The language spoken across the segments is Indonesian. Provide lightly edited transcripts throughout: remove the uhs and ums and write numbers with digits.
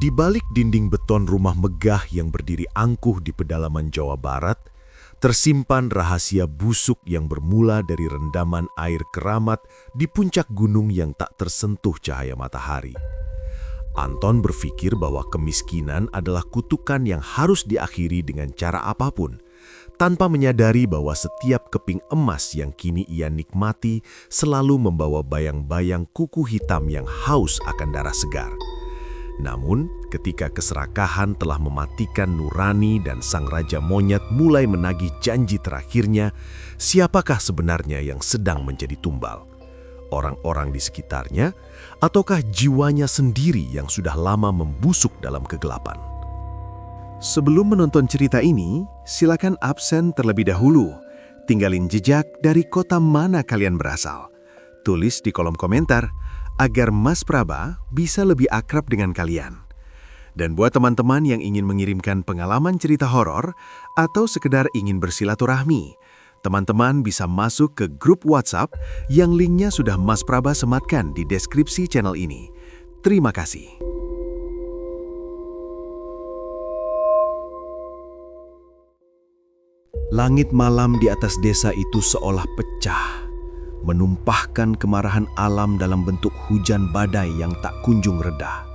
Di balik dinding beton rumah megah yang berdiri angkuh di pedalaman Jawa Barat, tersimpan rahasia busuk yang bermula dari rendaman air keramat di puncak gunung yang tak tersentuh cahaya matahari. Anton berpikir bahwa kemiskinan adalah kutukan yang harus diakhiri dengan cara apapun, tanpa menyadari bahwa setiap keping emas yang kini ia nikmati selalu membawa bayang-bayang kuku hitam yang haus akan darah segar. Namun, ketika keserakahan telah mematikan nurani dan sang raja monyet mulai menagih janji terakhirnya, siapakah sebenarnya yang sedang menjadi tumbal? Orang-orang di sekitarnya, ataukah jiwanya sendiri yang sudah lama membusuk dalam kegelapan? Sebelum menonton cerita ini, silakan absen terlebih dahulu. Tinggalin jejak dari kota mana kalian berasal. Tulis di kolom komentar agar Mas Praba bisa lebih akrab dengan kalian. Dan buat teman-teman yang ingin mengirimkan pengalaman cerita horor atau sekedar ingin bersilaturahmi, teman-teman bisa masuk ke grup WhatsApp yang linknya sudah Mas Praba sematkan di deskripsi channel ini. Terima kasih. Langit malam di atas desa itu seolah pecah, menumpahkan kemarahan alam dalam bentuk hujan badai yang tak kunjung reda.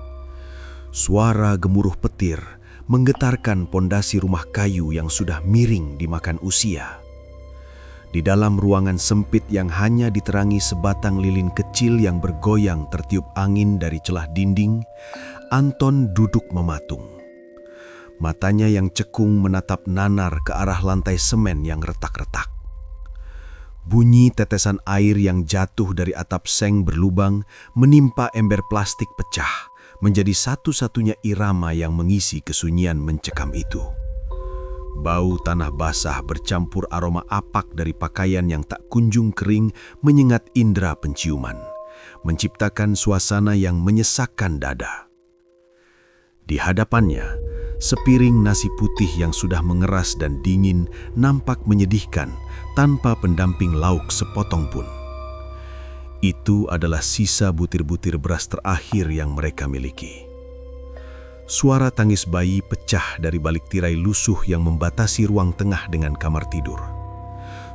Suara gemuruh petir menggetarkan pondasi rumah kayu yang sudah miring dimakan usia. Di dalam ruangan sempit yang hanya diterangi sebatang lilin kecil yang bergoyang tertiup angin dari celah dinding, Anton duduk mematung. Matanya yang cekung menatap nanar ke arah lantai semen yang retak-retak. Bunyi tetesan air yang jatuh dari atap seng berlubang menimpa ember plastik pecah menjadi satu-satunya irama yang mengisi kesunyian mencekam itu. Bau tanah basah bercampur aroma apak dari pakaian yang tak kunjung kering menyengat indera penciuman, menciptakan suasana yang menyesakkan dada. Di hadapannya, sepiring nasi putih yang sudah mengeras dan dingin nampak menyedihkan tanpa pendamping lauk sepotong pun. Itu adalah sisa butir-butir beras terakhir yang mereka miliki. Suara tangis bayi pecah dari balik tirai lusuh yang membatasi ruang tengah dengan kamar tidur.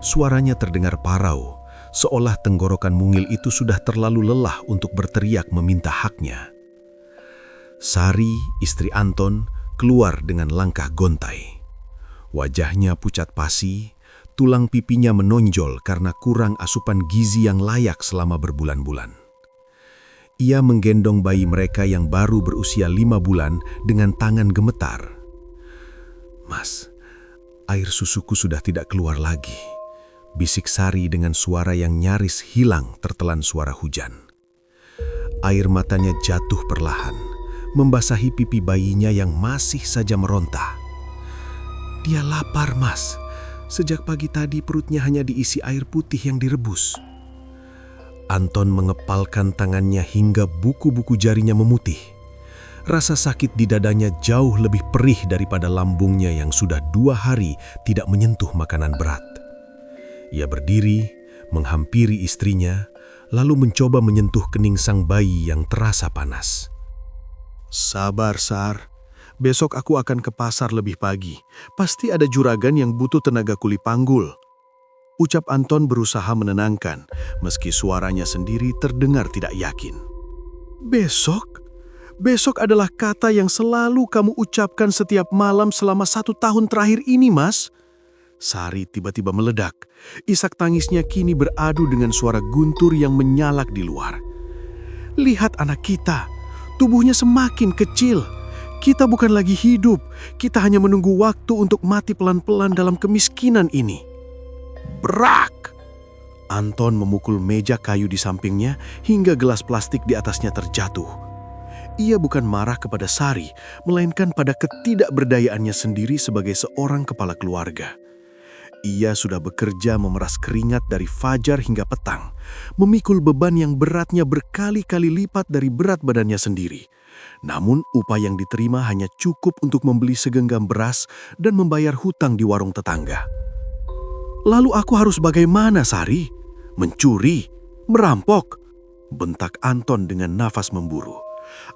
Suaranya terdengar parau, seolah tenggorokan mungil itu sudah terlalu lelah untuk berteriak meminta haknya. Sari, istri Anton, keluar dengan langkah gontai. Wajahnya pucat pasi, tulang pipinya menonjol karena kurang asupan gizi yang layak selama berbulan-bulan. Ia menggendong bayi mereka yang baru berusia 5 bulan dengan tangan gemetar. "Mas, air susuku sudah tidak keluar lagi," bisik Sari dengan suara yang nyaris hilang tertelan suara hujan. Air matanya jatuh perlahan, membasahi pipi bayinya yang masih saja meronta. "Dia lapar, Mas. Sejak pagi tadi perutnya hanya diisi air putih yang direbus." Anton mengepalkan tangannya hingga buku-buku jarinya memutih. Rasa sakit di dadanya jauh lebih perih daripada lambungnya yang sudah 2 hari tidak menyentuh makanan berat. Ia berdiri, menghampiri istrinya, lalu mencoba menyentuh kening sang bayi yang terasa panas. "Sabar, Sar. Besok aku akan ke pasar lebih pagi. Pasti ada juragan yang butuh tenaga kuli panggul," ucap Anton berusaha menenangkan, meski suaranya sendiri terdengar tidak yakin. "Besok? Besok adalah kata yang selalu kamu ucapkan setiap malam selama 1 tahun terakhir ini, Mas." Sari tiba-tiba meledak. Isak tangisnya kini beradu dengan suara guntur yang menyalak di luar. "Lihat anak kita. Tubuhnya semakin kecil. Kita bukan lagi hidup. Kita hanya menunggu waktu untuk mati pelan-pelan dalam kemiskinan ini." Brak! Anton memukul meja kayu di sampingnya hingga gelas plastik di atasnya terjatuh. Ia bukan marah kepada Sari, melainkan pada ketidakberdayaannya sendiri sebagai seorang kepala keluarga. Ia sudah bekerja memeras keringat dari fajar hingga petang, memikul beban yang beratnya berkali-kali lipat dari berat badannya sendiri. Namun upah yang diterima hanya cukup untuk membeli segenggam beras dan membayar hutang di warung tetangga. "Lalu aku harus bagaimana, Sari? Mencuri? Merampok?" bentak Anton dengan nafas memburu.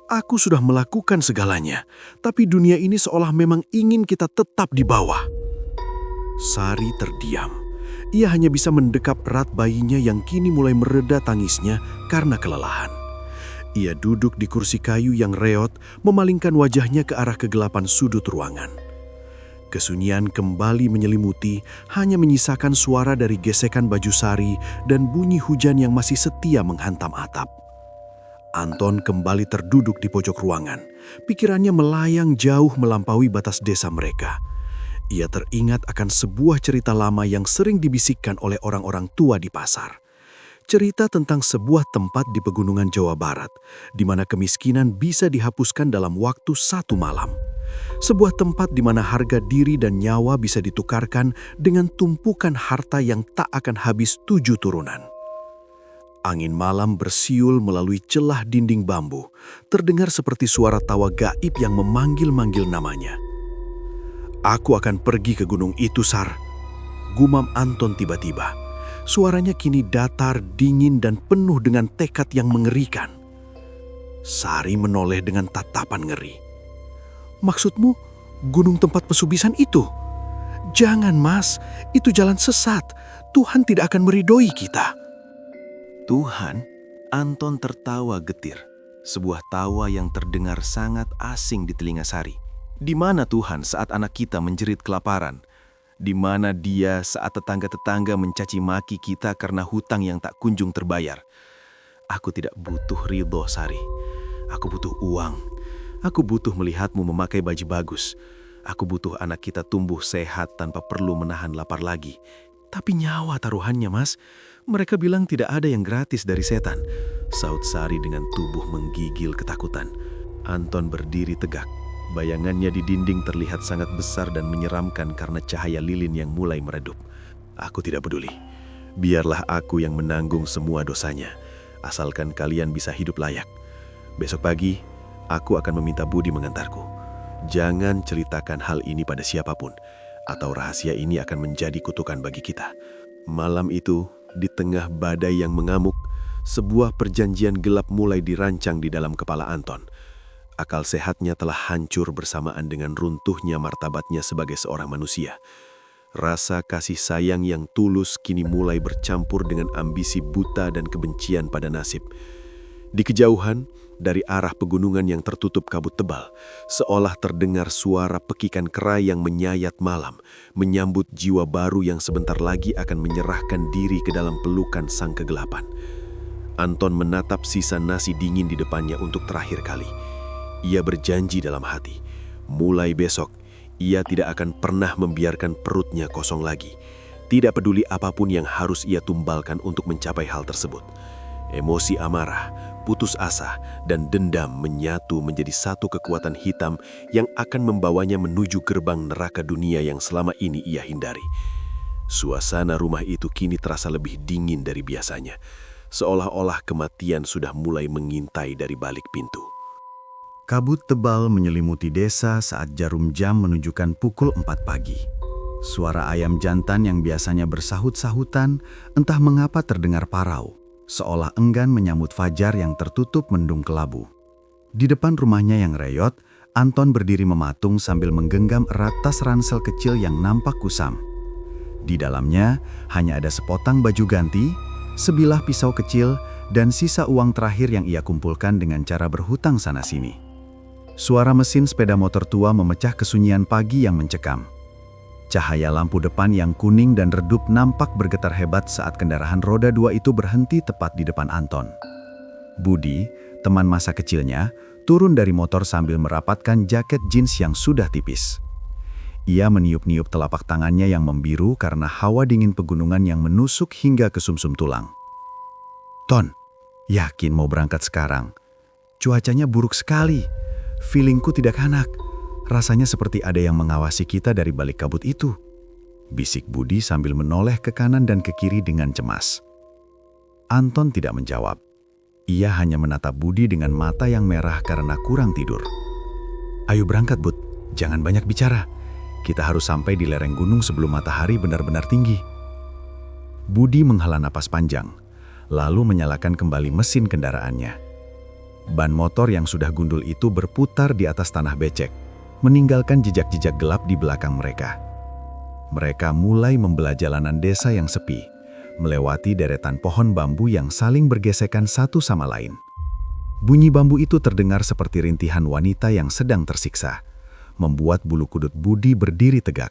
Aku sudah melakukan segalanya, tapi dunia ini seolah memang ingin kita tetap di bawah. Sari terdiam. Ia hanya bisa mendekap erat bayinya yang kini mulai mereda tangisnya karena kelelahan. Ia duduk di kursi kayu yang reot, memalingkan wajahnya ke arah kegelapan sudut ruangan. Kesunyian kembali menyelimuti, hanya menyisakan suara dari gesekan baju Sari dan bunyi hujan yang masih setia menghantam atap. Anton kembali terduduk di pojok ruangan. Pikirannya melayang jauh melampaui batas desa mereka. Ia teringat akan sebuah cerita lama yang sering dibisikkan oleh orang-orang tua di pasar. Cerita tentang sebuah tempat di pegunungan Jawa Barat, di mana kemiskinan bisa dihapuskan dalam waktu 1 malam. Sebuah tempat di mana harga diri dan nyawa bisa ditukarkan dengan tumpukan harta yang tak akan habis 7 turunan. Angin malam bersiul melalui celah dinding bambu, terdengar seperti suara tawa gaib yang memanggil-manggil namanya. "Aku akan pergi ke gunung itu, Sar," gumam Anton tiba-tiba. Suaranya kini datar, dingin, dan penuh dengan tekad yang mengerikan. Sari menoleh dengan tatapan ngeri. "Maksudmu, gunung tempat pesugihan itu? Jangan, Mas, itu jalan sesat. Tuhan tidak akan meridhoi kita." "Tuhan?" Anton tertawa getir. Sebuah tawa yang terdengar sangat asing di telinga Sari. Di mana Tuhan saat anak kita menjerit kelaparan? Di mana Dia saat tetangga-tetangga mencaci maki kita karena hutang yang tak kunjung terbayar? Aku tidak butuh ridho, Sari. Aku butuh uang. Aku butuh melihatmu memakai baju bagus. Aku butuh anak kita tumbuh sehat tanpa perlu menahan lapar lagi. Tapi nyawa taruhannya, Mas. Mereka bilang tidak ada yang gratis dari setan, saut Sari dengan tubuh menggigil ketakutan. Anton berdiri tegak. Bayangannya di dinding terlihat sangat besar dan menyeramkan karena cahaya lilin yang mulai meredup. "Aku tidak peduli. Biarlah aku yang menanggung semua dosanya, asalkan kalian bisa hidup layak. Besok pagi, aku akan meminta Budi mengantarku. Jangan ceritakan hal ini pada siapapun, atau rahasia ini akan menjadi kutukan bagi kita." Malam itu, di tengah badai yang mengamuk, sebuah perjanjian gelap mulai dirancang di dalam kepala Anton. Akal sehatnya telah hancur bersamaan dengan runtuhnya martabatnya sebagai seorang manusia. Rasa kasih sayang yang tulus kini mulai bercampur dengan ambisi buta dan kebencian pada nasib. Di kejauhan, dari arah pegunungan yang tertutup kabut tebal, seolah terdengar suara pekikan kera yang menyayat malam, menyambut jiwa baru yang sebentar lagi akan menyerahkan diri ke dalam pelukan sang kegelapan. Anton menatap sisa nasi dingin di depannya untuk terakhir kali. Ia berjanji dalam hati, mulai besok, ia tidak akan pernah membiarkan perutnya kosong lagi. Tidak peduli apapun yang harus ia tumbalkan untuk mencapai hal tersebut. Emosi amarah, putus asa, dan dendam menyatu menjadi satu kekuatan hitam yang akan membawanya menuju gerbang neraka dunia yang selama ini ia hindari. Suasana rumah itu kini terasa lebih dingin dari biasanya, seolah-olah kematian sudah mulai mengintai dari balik pintu. Kabut tebal menyelimuti desa saat jarum jam menunjukkan pukul 4 pagi. Suara ayam jantan yang biasanya bersahut-sahutan entah mengapa terdengar parau, seolah enggan menyambut fajar yang tertutup mendung kelabu. Di depan rumahnya yang reyot, Anton berdiri mematung sambil menggenggam erat tas ransel kecil yang nampak kusam. Di dalamnya hanya ada sepotong baju ganti, sebilah pisau kecil, dan sisa uang terakhir yang ia kumpulkan dengan cara berhutang sana-sini. Suara mesin sepeda motor tua memecah kesunyian pagi yang mencekam. Cahaya lampu depan yang kuning dan redup nampak bergetar hebat saat kendaraan roda 2 itu berhenti tepat di depan Anton. Budi, teman masa kecilnya, turun dari motor sambil merapatkan jaket jeans yang sudah tipis. Ia meniup-niup telapak tangannya yang membiru karena hawa dingin pegunungan yang menusuk hingga ke sumsum tulang. "Ton, yakin mau berangkat sekarang? Cuacanya buruk sekali. Feelingku tidak enak. Rasanya seperti ada yang mengawasi kita dari balik kabut itu," bisik Budi sambil menoleh ke kanan dan ke kiri dengan cemas. Anton tidak menjawab. Ia hanya menatap Budi dengan mata yang merah karena kurang tidur. "Ayo berangkat, Bud. Jangan banyak bicara. Kita harus sampai di lereng gunung sebelum matahari benar-benar tinggi." Budi menghela napas panjang, lalu menyalakan kembali mesin kendaraannya. Ban motor yang sudah gundul itu berputar di atas tanah becek, meninggalkan jejak-jejak gelap di belakang mereka. Mereka mulai membelah jalanan desa yang sepi, melewati deretan pohon bambu yang saling bergesekan satu sama lain. Bunyi bambu itu terdengar seperti rintihan wanita yang sedang tersiksa, membuat bulu kuduk Budi berdiri tegak.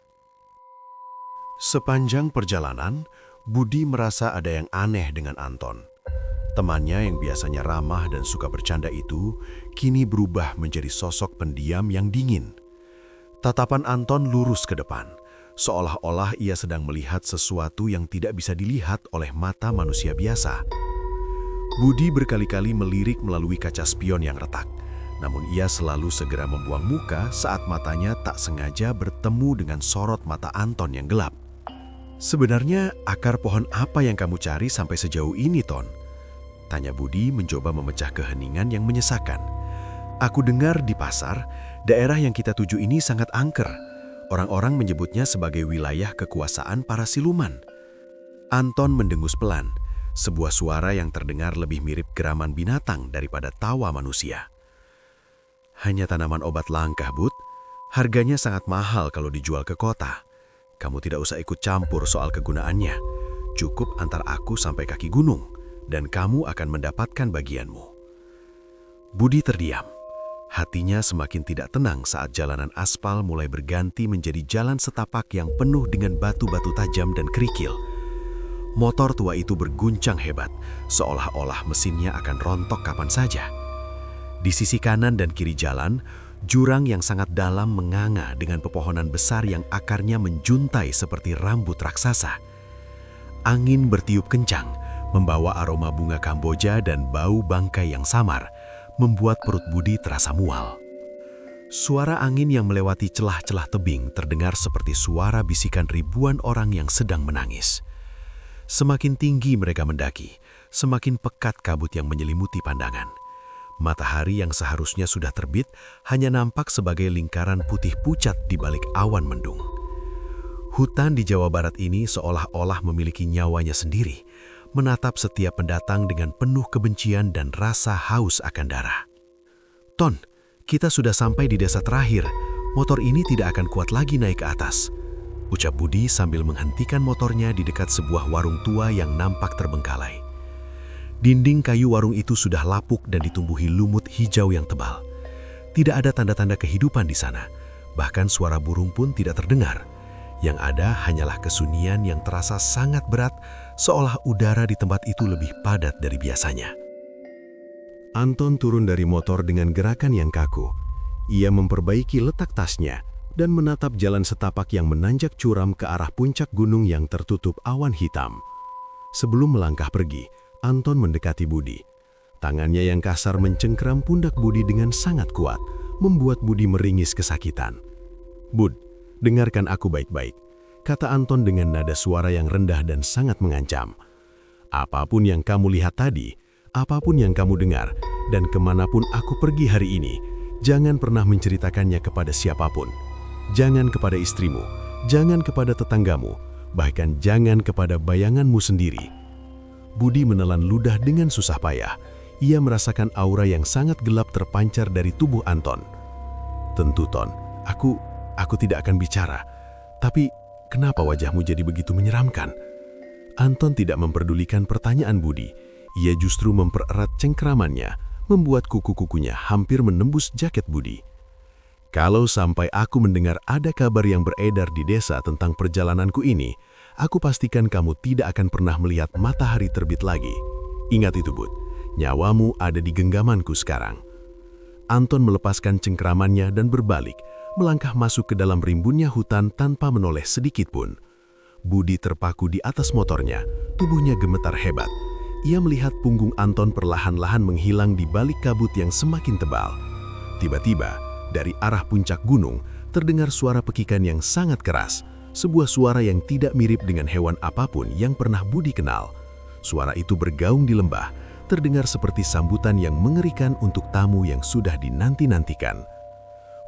Sepanjang perjalanan, Budi merasa ada yang aneh dengan Anton. Temannya yang biasanya ramah dan suka bercanda itu, kini berubah menjadi sosok pendiam yang dingin. Tatapan Anton lurus ke depan, seolah-olah ia sedang melihat sesuatu yang tidak bisa dilihat oleh mata manusia biasa. Budi berkali-kali melirik melalui kaca spion yang retak, namun ia selalu segera membuang muka saat matanya tak sengaja bertemu dengan sorot mata Anton yang gelap. "Sebenarnya akar pohon apa yang kamu cari sampai sejauh ini, Ton?" tanya Budi mencoba memecah keheningan yang menyesakan. "Aku dengar di pasar, daerah yang kita tuju ini sangat angker. Orang-orang menyebutnya sebagai wilayah kekuasaan para siluman." Anton mendengus pelan, sebuah suara yang terdengar lebih mirip geraman binatang daripada tawa manusia. "Hanya tanaman obat langka, Bud. Harganya sangat mahal kalau dijual ke kota. Kamu tidak usah ikut campur soal kegunaannya. Cukup antar aku sampai kaki gunung, dan kamu akan mendapatkan bagianmu." Budi terdiam. Hatinya semakin tidak tenang saat jalanan aspal mulai berganti menjadi jalan setapak yang penuh dengan batu-batu tajam dan kerikil. Motor tua itu berguncang hebat, seolah-olah mesinnya akan rontok kapan saja. Di sisi kanan dan kiri jalan, jurang yang sangat dalam menganga dengan pepohonan besar yang akarnya menjuntai seperti rambut raksasa. Angin bertiup kencang, membawa aroma bunga Kamboja dan bau bangkai yang samar, membuat perut Budi terasa mual. Suara angin yang melewati celah-celah tebing terdengar seperti suara bisikan ribuan orang yang sedang menangis. Semakin tinggi mereka mendaki, semakin pekat kabut yang menyelimuti pandangan. Matahari yang seharusnya sudah terbit hanya nampak sebagai lingkaran putih pucat di balik awan mendung. Hutan di Jawa Barat ini seolah-olah memiliki nyawanya sendiri, menatap setiap pendatang dengan penuh kebencian dan rasa haus akan darah. "Ton, kita sudah sampai di desa terakhir. Motor ini tidak akan kuat lagi naik ke atas," ucap Budi sambil menghentikan motornya di dekat sebuah warung tua yang nampak terbengkalai. Dinding kayu warung itu sudah lapuk dan ditumbuhi lumut hijau yang tebal. Tidak ada tanda-tanda kehidupan di sana, bahkan suara burung pun tidak terdengar. Yang ada hanyalah kesunyian yang terasa sangat berat, seolah udara di tempat itu lebih padat dari biasanya. Anton turun dari motor dengan gerakan yang kaku. Ia memperbaiki letak tasnya dan menatap jalan setapak yang menanjak curam ke arah puncak gunung yang tertutup awan hitam. Sebelum melangkah pergi, Anton mendekati Budi. Tangannya yang kasar mencengkeram pundak Budi dengan sangat kuat, membuat Budi meringis kesakitan. "Bud, dengarkan aku baik-baik," kata Anton dengan nada suara yang rendah dan sangat mengancam. "Apapun yang kamu lihat tadi, apapun yang kamu dengar, dan kemanapun aku pergi hari ini, jangan pernah menceritakannya kepada siapapun. Jangan kepada istrimu, jangan kepada tetanggamu, bahkan jangan kepada bayanganmu sendiri." Budi menelan ludah dengan susah payah. Ia merasakan aura yang sangat gelap terpancar dari tubuh Anton. "Tentu, Ton, aku tidak akan bicara. Tapi kenapa wajahmu jadi begitu menyeramkan?" Anton tidak memperdulikan pertanyaan Budi. Ia justru mempererat cengkeramannya, membuat kuku-kukunya hampir menembus jaket Budi. "Kalau sampai aku mendengar ada kabar yang beredar di desa tentang perjalananku ini, aku pastikan kamu tidak akan pernah melihat matahari terbit lagi. Ingat itu, Bud. Nyawamu ada di genggamanku sekarang." Anton melepaskan cengkeramannya dan berbalik, melangkah masuk ke dalam rimbunnya hutan tanpa menoleh sedikit pun. Budi terpaku di atas motornya, tubuhnya gemetar hebat. Ia melihat punggung Anton perlahan-lahan menghilang di balik kabut yang semakin tebal. Tiba-tiba, dari arah puncak gunung, terdengar suara pekikan yang sangat keras, sebuah suara yang tidak mirip dengan hewan apapun yang pernah Budi kenal. Suara itu bergaung di lembah, terdengar seperti sambutan yang mengerikan untuk tamu yang sudah dinanti-nantikan.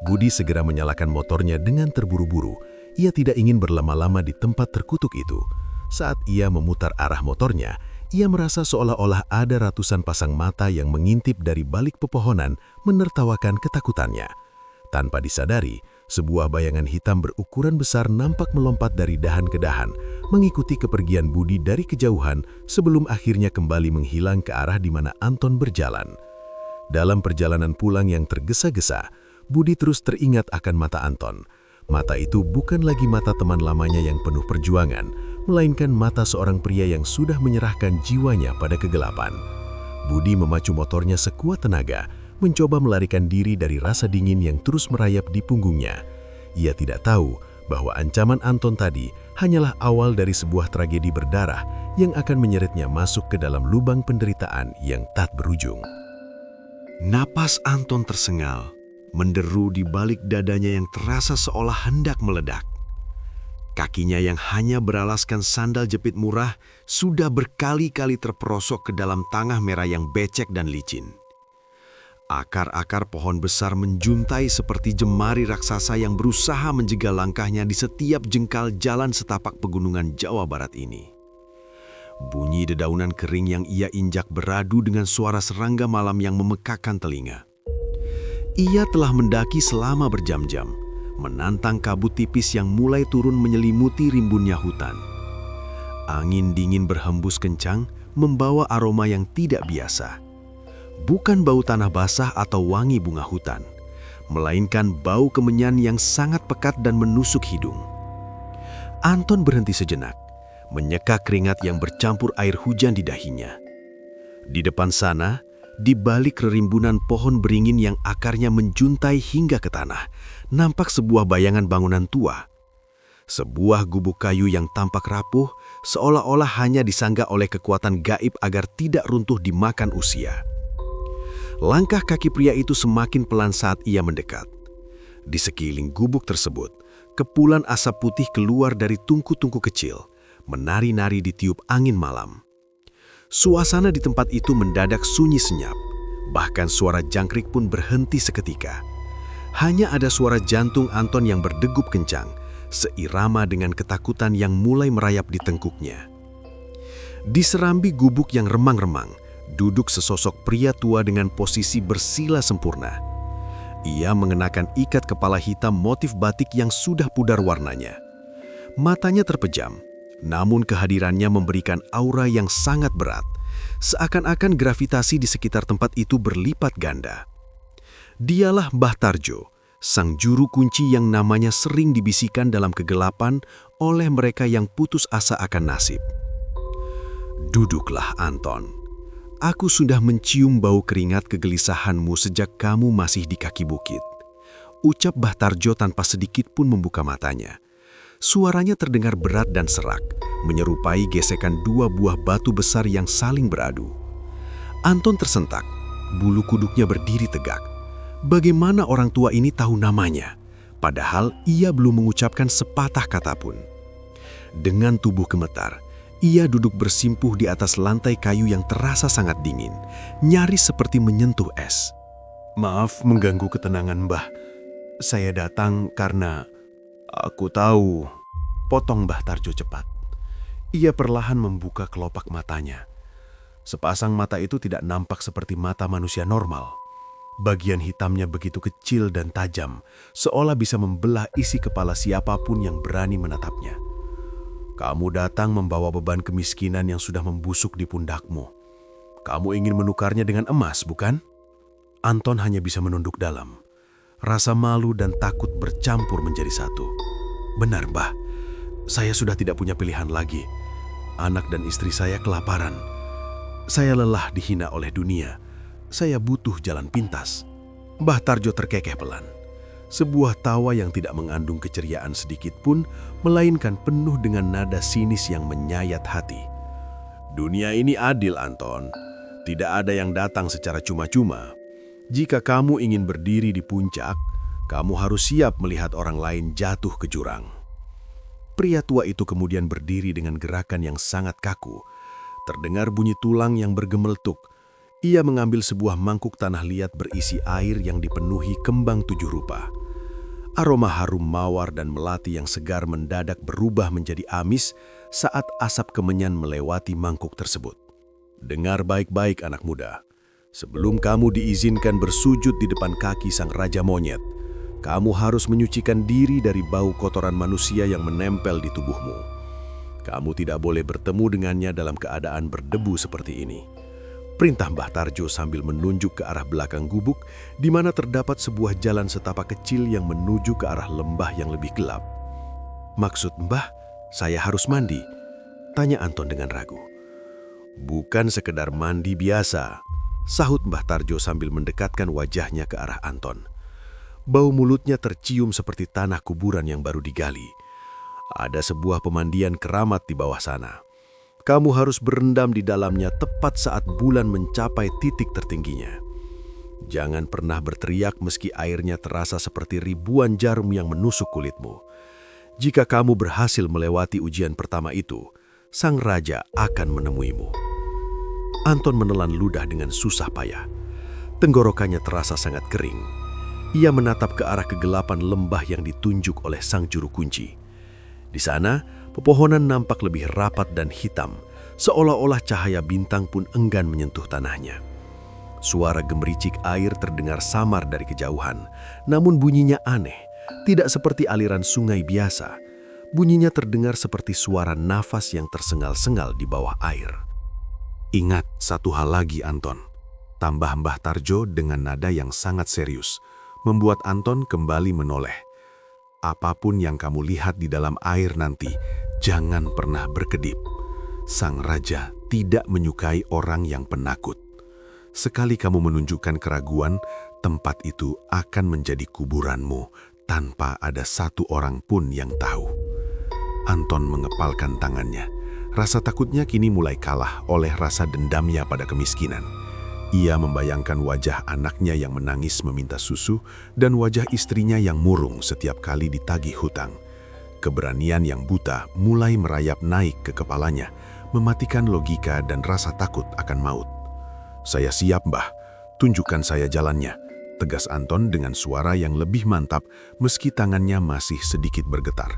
Budi segera menyalakan motornya dengan terburu-buru. Ia tidak ingin berlama-lama di tempat terkutuk itu. Saat ia memutar arah motornya, Ia merasa seolah-olah ada ratusan pasang mata yang mengintip dari balik pepohonan menertawakan ketakutannya. Tanpa disadari, sebuah bayangan hitam berukuran besar nampak melompat dari dahan ke dahan, mengikuti kepergian Budi dari kejauhan sebelum akhirnya kembali menghilang ke arah di mana Anton berjalan. Dalam perjalanan pulang yang tergesa-gesa, Budi terus teringat akan mata Anton. Mata itu bukan lagi mata teman lamanya yang penuh perjuangan, melainkan mata seorang pria yang sudah menyerahkan jiwanya pada kegelapan. Budi memacu motornya sekuat tenaga, mencoba melarikan diri dari rasa dingin yang terus merayap di punggungnya. Ia tidak tahu bahwa ancaman Anton tadi hanyalah awal dari sebuah tragedi berdarah yang akan menyeretnya masuk ke dalam lubang penderitaan yang tak berujung. Napas Anton tersengal, menderu di balik dadanya yang terasa seolah hendak meledak. Kakinya yang hanya beralaskan sandal jepit murah sudah berkali-kali terperosok ke dalam tanah merah yang becek dan licin. Akar-akar pohon besar menjuntai seperti jemari raksasa yang berusaha menjegal langkahnya di setiap jengkal jalan setapak pegunungan Jawa Barat ini. Bunyi dedaunan kering yang ia injak beradu dengan suara serangga malam yang memekakkan telinga. Ia telah mendaki selama berjam-jam, menantang kabut tipis yang mulai turun menyelimuti rimbunnya hutan. Angin dingin berhembus kencang, membawa aroma yang tidak biasa. Bukan bau tanah basah atau wangi bunga hutan, melainkan bau kemenyan yang sangat pekat dan menusuk hidung. Anton berhenti sejenak, menyeka keringat yang bercampur air hujan di dahinya. Di depan sana, di balik rerimbunan pohon beringin yang akarnya menjuntai hingga ke tanah, nampak sebuah bayangan bangunan tua. Sebuah gubuk kayu yang tampak rapuh, seolah-olah hanya disangga oleh kekuatan gaib agar tidak runtuh dimakan usia. Langkah kaki pria itu semakin pelan saat ia mendekat. Di sekeliling gubuk tersebut, kepulan asap putih keluar dari tungku-tungku kecil, menari-nari ditiup angin malam. Suasana di tempat itu mendadak sunyi senyap, bahkan suara jangkrik pun berhenti seketika. Hanya ada suara jantung Anton yang berdegup kencang, seirama dengan ketakutan yang mulai merayap di tengkuknya. Di serambi gubuk yang remang-remang, duduk sesosok pria tua dengan posisi bersila sempurna. Ia mengenakan ikat kepala hitam motif batik yang sudah pudar warnanya. Matanya terpejam, namun kehadirannya memberikan aura yang sangat berat, seakan-akan gravitasi di sekitar tempat itu berlipat ganda. Dialah Mbah Tarjo, sang juru kunci yang namanya sering dibisikkan dalam kegelapan oleh mereka yang putus asa akan nasib. "Duduklah, Anton. Aku sudah mencium bau keringat kegelisahanmu sejak kamu masih di kaki bukit," ucap Mbah Tarjo tanpa sedikit pun membuka matanya. Suaranya terdengar berat dan serak, menyerupai gesekan dua buah batu besar yang saling beradu. Anton tersentak, bulu kuduknya berdiri tegak. Bagaimana orang tua ini tahu namanya, padahal ia belum mengucapkan sepatah kata pun. Dengan tubuh gemetar, ia duduk bersimpuh di atas lantai kayu yang terasa sangat dingin, nyaris seperti menyentuh es. "Maaf mengganggu ketenangan, Mbah. Saya datang karena aku tahu," potong Mbah Tarjo cepat. Ia perlahan membuka kelopak matanya. Sepasang mata itu tidak nampak seperti mata manusia normal. Bagian hitamnya begitu kecil dan tajam, seolah bisa membelah isi kepala siapapun yang berani menatapnya. "Kamu datang membawa beban kemiskinan yang sudah membusuk di pundakmu. Kamu ingin menukarnya dengan emas, bukan?" Anton hanya bisa menunduk dalam. Rasa malu dan takut bercampur menjadi satu. "Benar, Mbah. Saya sudah tidak punya pilihan lagi. Anak dan istri saya kelaparan. Saya lelah dihina oleh dunia. Saya butuh jalan pintas." Mbah Tarjo terkekeh pelan. Sebuah tawa yang tidak mengandung keceriaan sedikit pun, melainkan penuh dengan nada sinis yang menyayat hati. "Dunia ini adil, Anton. Tidak ada yang datang secara cuma-cuma. Jika kamu ingin berdiri di puncak, kamu harus siap melihat orang lain jatuh ke jurang." Pria tua itu kemudian berdiri dengan gerakan yang sangat kaku. Terdengar bunyi tulang yang bergemeltuk. Ia mengambil sebuah mangkuk tanah liat berisi air yang dipenuhi kembang tujuh rupa. Aroma harum mawar dan melati yang segar mendadak berubah menjadi amis saat asap kemenyan melewati mangkuk tersebut. Dengar baik-baik anak muda. Sebelum kamu diizinkan bersujud di depan kaki sang Raja Monyet, kamu harus menyucikan diri dari bau kotoran manusia yang menempel di tubuhmu. Kamu tidak boleh bertemu dengannya dalam keadaan berdebu seperti ini. Perintah Mbah Tarjo sambil menunjuk ke arah belakang gubuk, di mana terdapat sebuah jalan setapak kecil yang menuju ke arah lembah yang lebih gelap. Maksud Mbah, saya harus mandi? Tanya Anton dengan ragu. Bukan sekedar mandi biasa, sahut Mbah Tarjo sambil mendekatkan wajahnya ke arah Anton. Bau mulutnya tercium seperti tanah kuburan yang baru digali. Ada sebuah pemandian keramat di bawah sana. Kamu harus berendam di dalamnya tepat saat bulan mencapai titik tertingginya. Jangan pernah berteriak meski airnya terasa seperti ribuan jarum yang menusuk kulitmu. Jika kamu berhasil melewati ujian pertama itu, sang raja akan menemuimu. Anton menelan ludah dengan susah payah. Tenggorokannya terasa sangat kering. Ia menatap ke arah kegelapan lembah yang ditunjuk oleh sang juru kunci. Di sana, pepohonan nampak lebih rapat dan hitam, seolah-olah cahaya bintang pun enggan menyentuh tanahnya. Suara gemericik air terdengar samar dari kejauhan, namun bunyinya aneh, tidak seperti aliran sungai biasa. Bunyinya terdengar seperti suara nafas yang tersengal-sengal di bawah air. Ingat satu hal lagi, Anton. Tambah Mbah Tarjo dengan nada yang sangat serius, membuat Anton kembali menoleh. Apapun yang kamu lihat di dalam air nanti, jangan pernah berkedip. Sang raja tidak menyukai orang yang penakut. Sekali kamu menunjukkan keraguan, tempat itu akan menjadi kuburanmu tanpa ada satu orang pun yang tahu. Anton mengepalkan tangannya. Rasa takutnya kini mulai kalah oleh rasa dendamnya pada kemiskinan. Ia membayangkan wajah anaknya yang menangis meminta susu dan wajah istrinya yang murung setiap kali ditagih hutang. Keberanian yang buta mulai merayap naik ke kepalanya, mematikan logika dan rasa takut akan maut. "Saya siap, Mbah. Tunjukkan saya jalannya," tegas Anton dengan suara yang lebih mantap meski tangannya masih sedikit bergetar.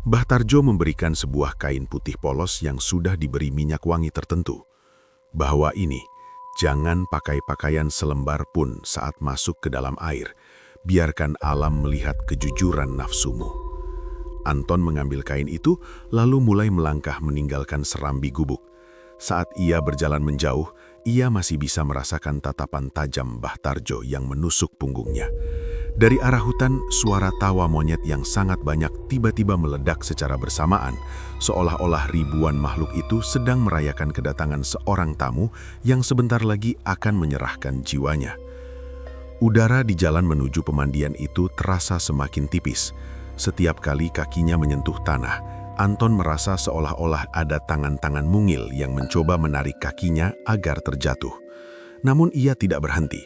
Mbah Tarjo memberikan sebuah kain putih polos yang sudah diberi minyak wangi tertentu. "Bahwa ini, jangan pakai pakaian selembar pun saat masuk ke dalam air. Biarkan alam melihat kejujuran nafsumu." Anton mengambil kain itu, lalu mulai melangkah meninggalkan serambi gubuk. Saat ia berjalan menjauh, ia masih bisa merasakan tatapan tajam Mbah Tarjo yang menusuk punggungnya. Dari arah hutan, suara tawa monyet yang sangat banyak tiba-tiba meledak secara bersamaan, seolah-olah ribuan makhluk itu sedang merayakan kedatangan seorang tamu yang sebentar lagi akan menyerahkan jiwanya. Udara di jalan menuju pemandian itu terasa semakin tipis. Setiap kali kakinya menyentuh tanah, Anton merasa seolah-olah ada tangan-tangan mungil yang mencoba menarik kakinya agar terjatuh. Namun ia tidak berhenti.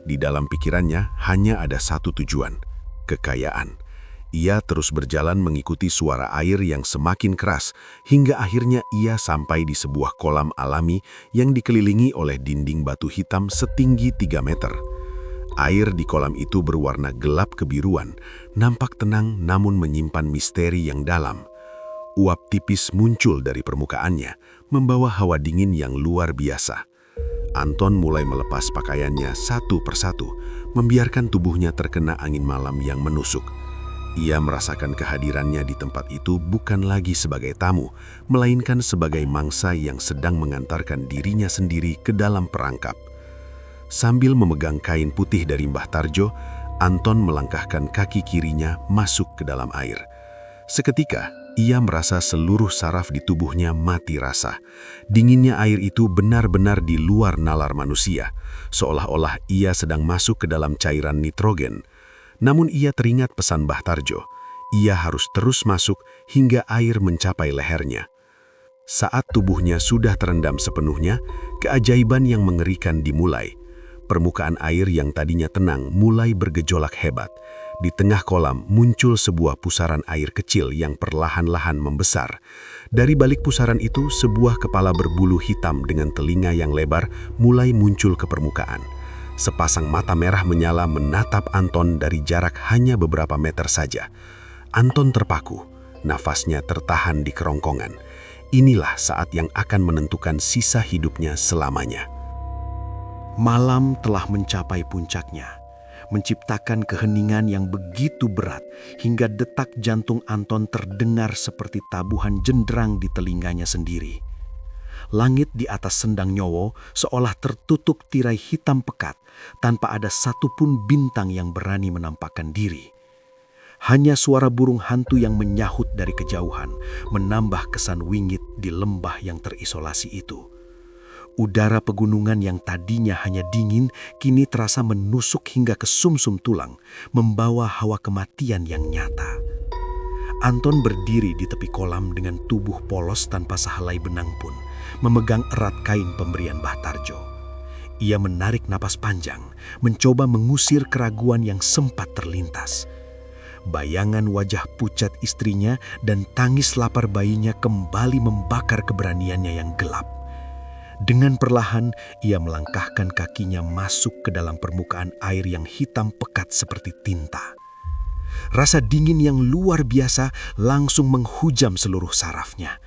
Di dalam pikirannya hanya ada satu tujuan, kekayaan. Ia terus berjalan mengikuti suara air yang semakin keras, hingga akhirnya ia sampai di sebuah kolam alami yang dikelilingi oleh dinding batu hitam setinggi 3 meter. Air di kolam itu berwarna gelap kebiruan, nampak tenang namun menyimpan misteri yang dalam. Uap tipis muncul dari permukaannya, membawa hawa dingin yang luar biasa. Anton mulai melepas pakaiannya satu persatu, membiarkan tubuhnya terkena angin malam yang menusuk. Ia merasakan kehadirannya di tempat itu bukan lagi sebagai tamu, melainkan sebagai mangsa yang sedang mengantarkan dirinya sendiri ke dalam perangkap. Sambil memegang kain putih dari Mbah Tarjo, Anton melangkahkan kaki kirinya masuk ke dalam air. Seketika, ia merasa seluruh saraf di tubuhnya mati rasa. Dinginnya air itu benar-benar di luar nalar manusia, seolah-olah ia sedang masuk ke dalam cairan nitrogen. Namun ia teringat pesan Mbah Tarjo, ia harus terus masuk hingga air mencapai lehernya. Saat tubuhnya sudah terendam sepenuhnya, keajaiban yang mengerikan dimulai. Permukaan air yang tadinya tenang mulai bergejolak hebat. Di tengah kolam muncul sebuah pusaran air kecil yang perlahan-lahan membesar. Dari balik pusaran itu, sebuah kepala berbulu hitam dengan telinga yang lebar mulai muncul ke permukaan. Sepasang mata merah menyala menatap Anton dari jarak hanya beberapa meter saja. Anton terpaku, nafasnya tertahan di kerongkongan. Inilah saat yang akan menentukan sisa hidupnya selamanya. Malam telah mencapai puncaknya, menciptakan keheningan yang begitu berat hingga detak jantung Anton terdengar seperti tabuhan jendrang di telinganya sendiri. Langit di atas Sendang Nyowo seolah tertutup tirai hitam pekat tanpa ada satupun bintang yang berani menampakkan diri. Hanya suara burung hantu yang menyahut dari kejauhan menambah kesan wingit di lembah yang terisolasi itu. Udara pegunungan yang tadinya hanya dingin kini terasa menusuk hingga ke sumsum tulang, membawa hawa kematian yang nyata. Anton berdiri di tepi kolam dengan tubuh polos tanpa sehelai benang pun, memegang erat kain pemberian Mbah Tarjo. Ia menarik napas panjang, mencoba mengusir keraguan yang sempat terlintas. Bayangan wajah pucat istrinya dan tangis lapar bayinya kembali membakar keberaniannya yang gelap. Dengan perlahan, ia melangkahkan kakinya masuk ke dalam permukaan air yang hitam pekat seperti tinta. Rasa dingin yang luar biasa langsung menghujam seluruh sarafnya.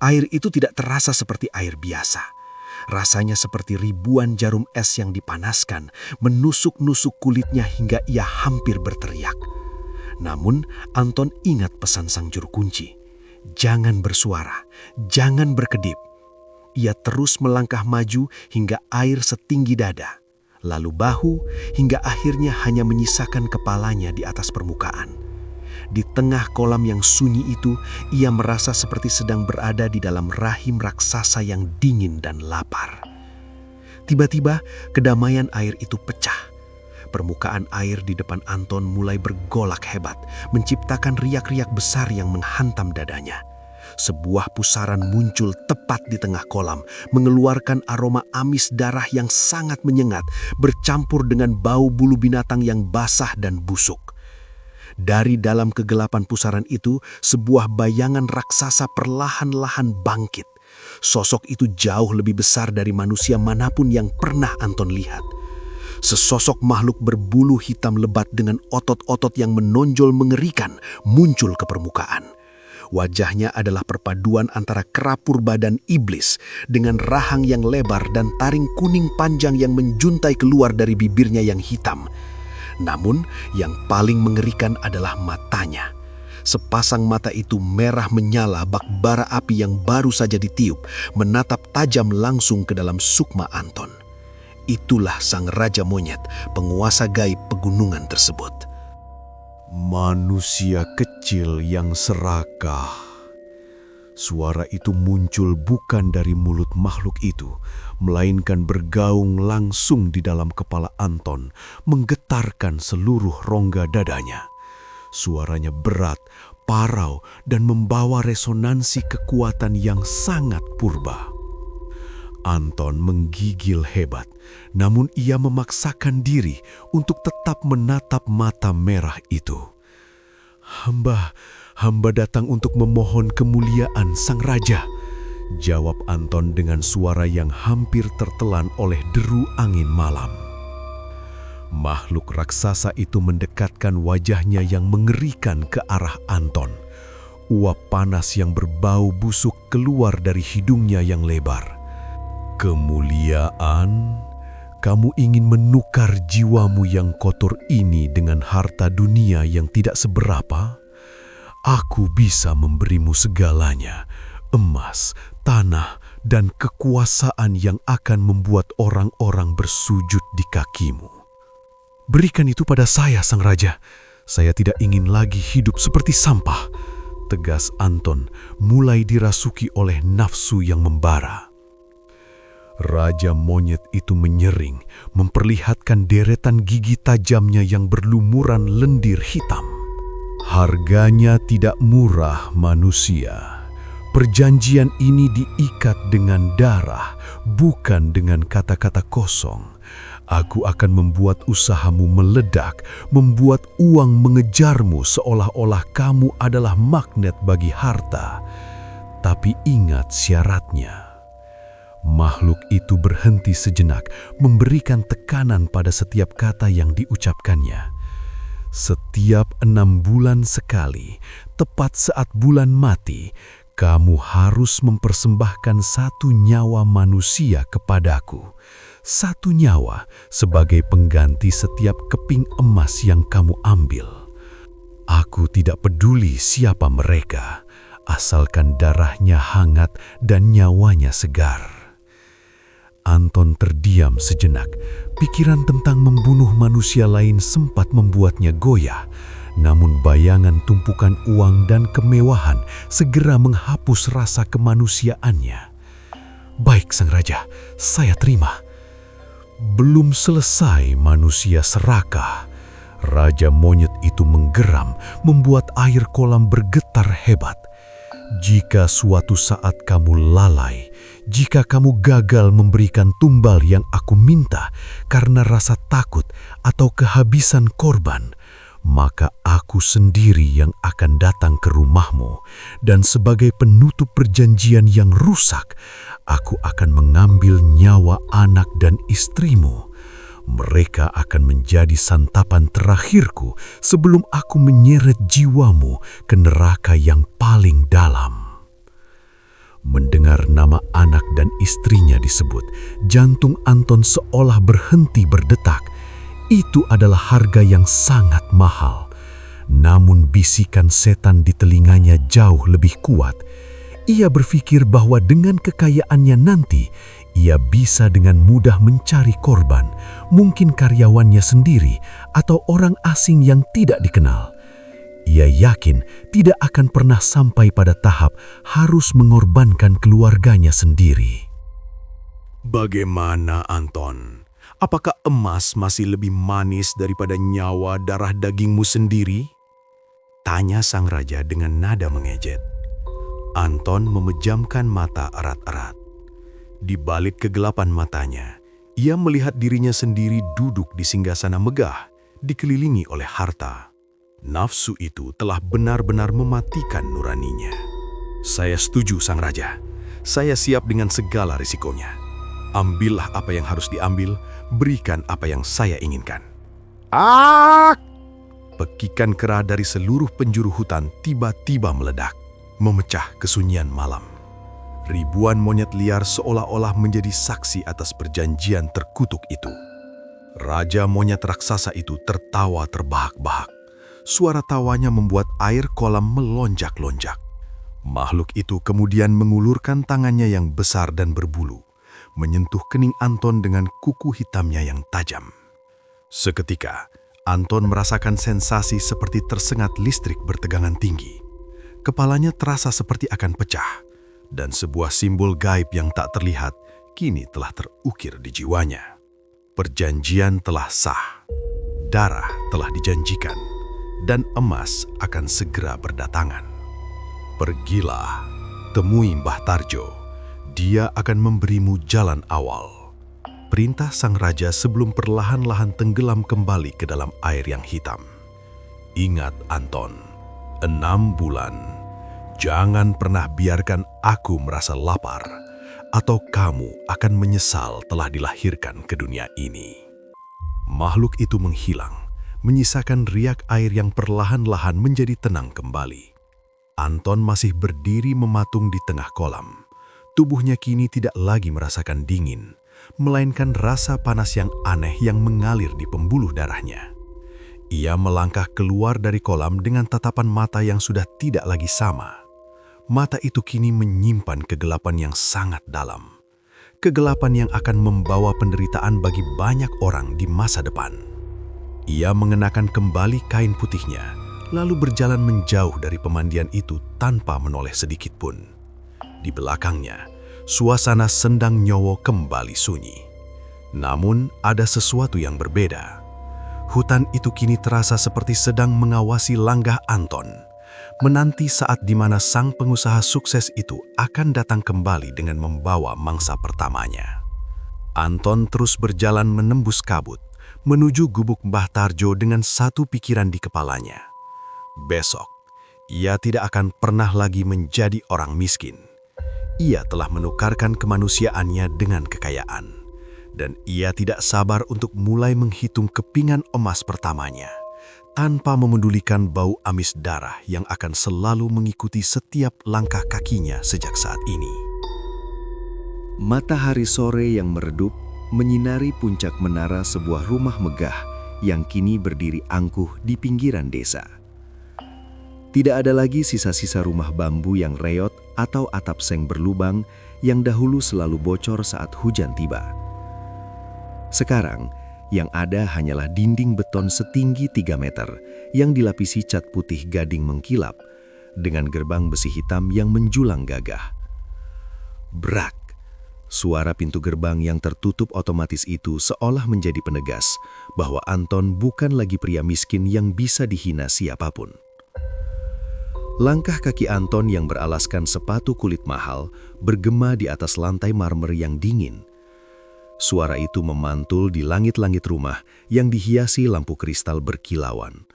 Air itu tidak terasa seperti air biasa. Rasanya seperti ribuan jarum es yang dipanaskan, menusuk-nusuk kulitnya hingga ia hampir berteriak. Namun, Anton ingat pesan sang juru kunci. Jangan bersuara, jangan berkedip. Ia terus melangkah maju hingga air setinggi dada, lalu bahu, hingga akhirnya hanya menyisakan kepalanya di atas permukaan. Di tengah kolam yang sunyi itu, ia merasa seperti sedang berada di dalam rahim raksasa yang dingin dan lapar. Tiba-tiba, kedamaian air itu pecah. Permukaan air di depan Anton mulai bergolak hebat, menciptakan riak-riak besar yang menghantam dadanya. Sebuah pusaran muncul tepat di tengah kolam, mengeluarkan aroma amis darah yang sangat menyengat, bercampur dengan bau bulu binatang yang basah dan busuk. Dari dalam kegelapan pusaran itu, sebuah bayangan raksasa perlahan-lahan bangkit. Sosok itu jauh lebih besar dari manusia manapun yang pernah Anton lihat. Sesosok makhluk berbulu hitam lebat dengan otot-otot yang menonjol mengerikan muncul ke permukaan. Wajahnya adalah perpaduan antara kerapur badan iblis dengan rahang yang lebar dan taring kuning panjang yang menjuntai keluar dari bibirnya yang hitam. Namun, yang paling mengerikan adalah matanya. Sepasang mata itu merah menyala bak bara api yang baru saja ditiup, menatap tajam langsung ke dalam sukma Anton. Itulah sang Raja Monyet, penguasa gaib pegunungan tersebut. Manusia kecil yang serakah. Suara itu muncul bukan dari mulut makhluk itu, melainkan bergaung langsung di dalam kepala Anton, menggetarkan seluruh rongga dadanya. Suaranya berat, parau, dan membawa resonansi kekuatan yang sangat purba. Anton menggigil hebat, namun ia memaksakan diri untuk tetap menatap mata merah itu. Hamba datang untuk memohon kemuliaan sang raja, jawab Anton dengan suara yang hampir tertelan oleh deru angin malam. Makhluk raksasa itu mendekatkan wajahnya yang mengerikan ke arah Anton. Uap panas yang berbau busuk keluar dari hidungnya yang lebar. Kemuliaan, kamu ingin menukar jiwamu yang kotor ini dengan harta dunia yang tidak seberapa? Aku bisa memberimu segalanya, emas, tanah, dan kekuasaan yang akan membuat orang-orang bersujud di kakimu. Berikan itu pada saya, sang raja. Saya tidak ingin lagi hidup seperti sampah, tegas Anton, mulai dirasuki oleh nafsu yang membara. Raja Monyet itu menyering, memperlihatkan deretan gigi tajamnya yang berlumuran lendir hitam. Harganya tidak murah, manusia. Perjanjian ini diikat dengan darah, bukan dengan kata-kata kosong. Aku akan membuat usahamu meledak, membuat uang mengejarmu seolah-olah kamu adalah magnet bagi harta. Tapi ingat syaratnya. Makhluk itu berhenti sejenak, memberikan tekanan pada setiap kata yang diucapkannya. Setiap 6 bulan sekali, tepat saat bulan mati, kamu harus mempersembahkan satu nyawa manusia kepadaku. Satu nyawa sebagai pengganti setiap keping emas yang kamu ambil. Aku tidak peduli siapa mereka, asalkan darahnya hangat dan nyawanya segar. Anton terdiam sejenak. Pikiran tentang membunuh manusia lain sempat membuatnya goyah. Namun bayangan tumpukan uang dan kemewahan segera menghapus rasa kemanusiaannya. Baik, Sang Raja, saya terima. Belum selesai manusia serakah. Raja monyet itu menggeram, membuat air kolam bergetar hebat. Jika suatu saat kamu lalai, jika kamu gagal memberikan tumbal yang aku minta karena rasa takut atau kehabisan korban, maka aku sendiri yang akan datang ke rumahmu, dan sebagai penutup perjanjian yang rusak, aku akan mengambil nyawa anak dan istrimu. Mereka akan menjadi santapan terakhirku sebelum aku menyeret jiwamu ke neraka yang paling dalam. Mendengar nama anak dan istrinya disebut, jantung Anton seolah berhenti berdetak. Itu adalah harga yang sangat mahal. Namun bisikan setan di telinganya jauh lebih kuat. Ia berpikir bahwa dengan kekayaannya nanti, ia bisa dengan mudah mencari korban, mungkin karyawannya sendiri atau orang asing yang tidak dikenal. Ia yakin tidak akan pernah sampai pada tahap harus mengorbankan keluarganya sendiri. Bagaimana, Anton? Apakah emas masih lebih manis daripada nyawa darah dagingmu sendiri? Tanya sang raja dengan nada mengejek. Anton memejamkan mata erat-erat. Di balik kegelapan matanya, ia melihat dirinya sendiri duduk di singgasana megah, dikelilingi oleh harta. Nafsu itu telah benar-benar mematikan nuraninya. Saya setuju, sang raja. Saya siap dengan segala risikonya. Ambillah apa yang harus diambil, berikan apa yang saya inginkan. Pekikan kera dari seluruh penjuru hutan tiba-tiba meledak, memecah kesunyian malam. Ribuan monyet liar seolah-olah menjadi saksi atas perjanjian terkutuk itu. Raja monyet raksasa itu tertawa terbahak-bahak. Suara tawanya membuat air kolam melonjak-lonjak. Makhluk itu kemudian mengulurkan tangannya yang besar dan berbulu, menyentuh kening Anton dengan kuku hitamnya yang tajam. Seketika, Anton merasakan sensasi seperti tersengat listrik bertegangan tinggi. Kepalanya terasa seperti akan pecah, dan sebuah simbol gaib yang tak terlihat kini telah terukir di jiwanya. Perjanjian telah sah, darah telah dijanjikan, dan emas akan segera berdatangan. Pergilah, temui Mbah Tarjo. Dia akan memberimu jalan awal. Perintah sang raja sebelum perlahan-lahan tenggelam kembali ke dalam air yang hitam. Ingat, Anton, 6 bulan. Jangan pernah biarkan aku merasa lapar, atau kamu akan menyesal telah dilahirkan ke dunia ini. Makhluk itu menghilang, menyisakan riak air yang perlahan-lahan menjadi tenang kembali. Anton masih berdiri mematung di tengah kolam. Tubuhnya kini tidak lagi merasakan dingin, melainkan rasa panas yang aneh yang mengalir di pembuluh darahnya. Ia melangkah keluar dari kolam dengan tatapan mata yang sudah tidak lagi sama. Mata itu kini menyimpan kegelapan yang sangat dalam. Kegelapan yang akan membawa penderitaan bagi banyak orang di masa depan. Ia mengenakan kembali kain putihnya, lalu berjalan menjauh dari pemandian itu tanpa menoleh sedikit pun. Di belakangnya, suasana Sendang Nyowo kembali sunyi. Namun, ada sesuatu yang berbeda. Hutan itu kini terasa seperti sedang mengawasi langgah Anton, menanti saat di mana sang pengusaha sukses itu akan datang kembali dengan membawa mangsa pertamanya. Anton terus berjalan menembus kabut, menuju gubuk Mbah Tarjo dengan satu pikiran di kepalanya. Besok, ia tidak akan pernah lagi menjadi orang miskin. Ia telah menukarkan kemanusiaannya dengan kekayaan, dan ia tidak sabar untuk mulai menghitung kepingan emas pertamanya. tanpa memedulikan bau amis darah yang akan selalu mengikuti setiap langkah kakinya sejak saat ini. Matahari sore yang meredup menyinari puncak menara sebuah rumah megah yang kini berdiri angkuh di pinggiran desa. Tidak ada lagi sisa-sisa rumah bambu yang reot atau atap seng berlubang yang dahulu selalu bocor saat hujan tiba. Sekarang, yang ada hanyalah dinding beton setinggi 3 meter yang dilapisi cat putih gading mengkilap dengan gerbang besi hitam yang menjulang gagah. Brak! Suara pintu gerbang yang tertutup otomatis itu seolah menjadi penegas bahwa Anton bukan lagi pria miskin yang bisa dihina siapapun. Langkah kaki Anton yang beralaskan sepatu kulit mahal bergema di atas lantai marmer yang dingin. Suara itu memantul di langit-langit rumah yang dihiasi lampu kristal berkilauan.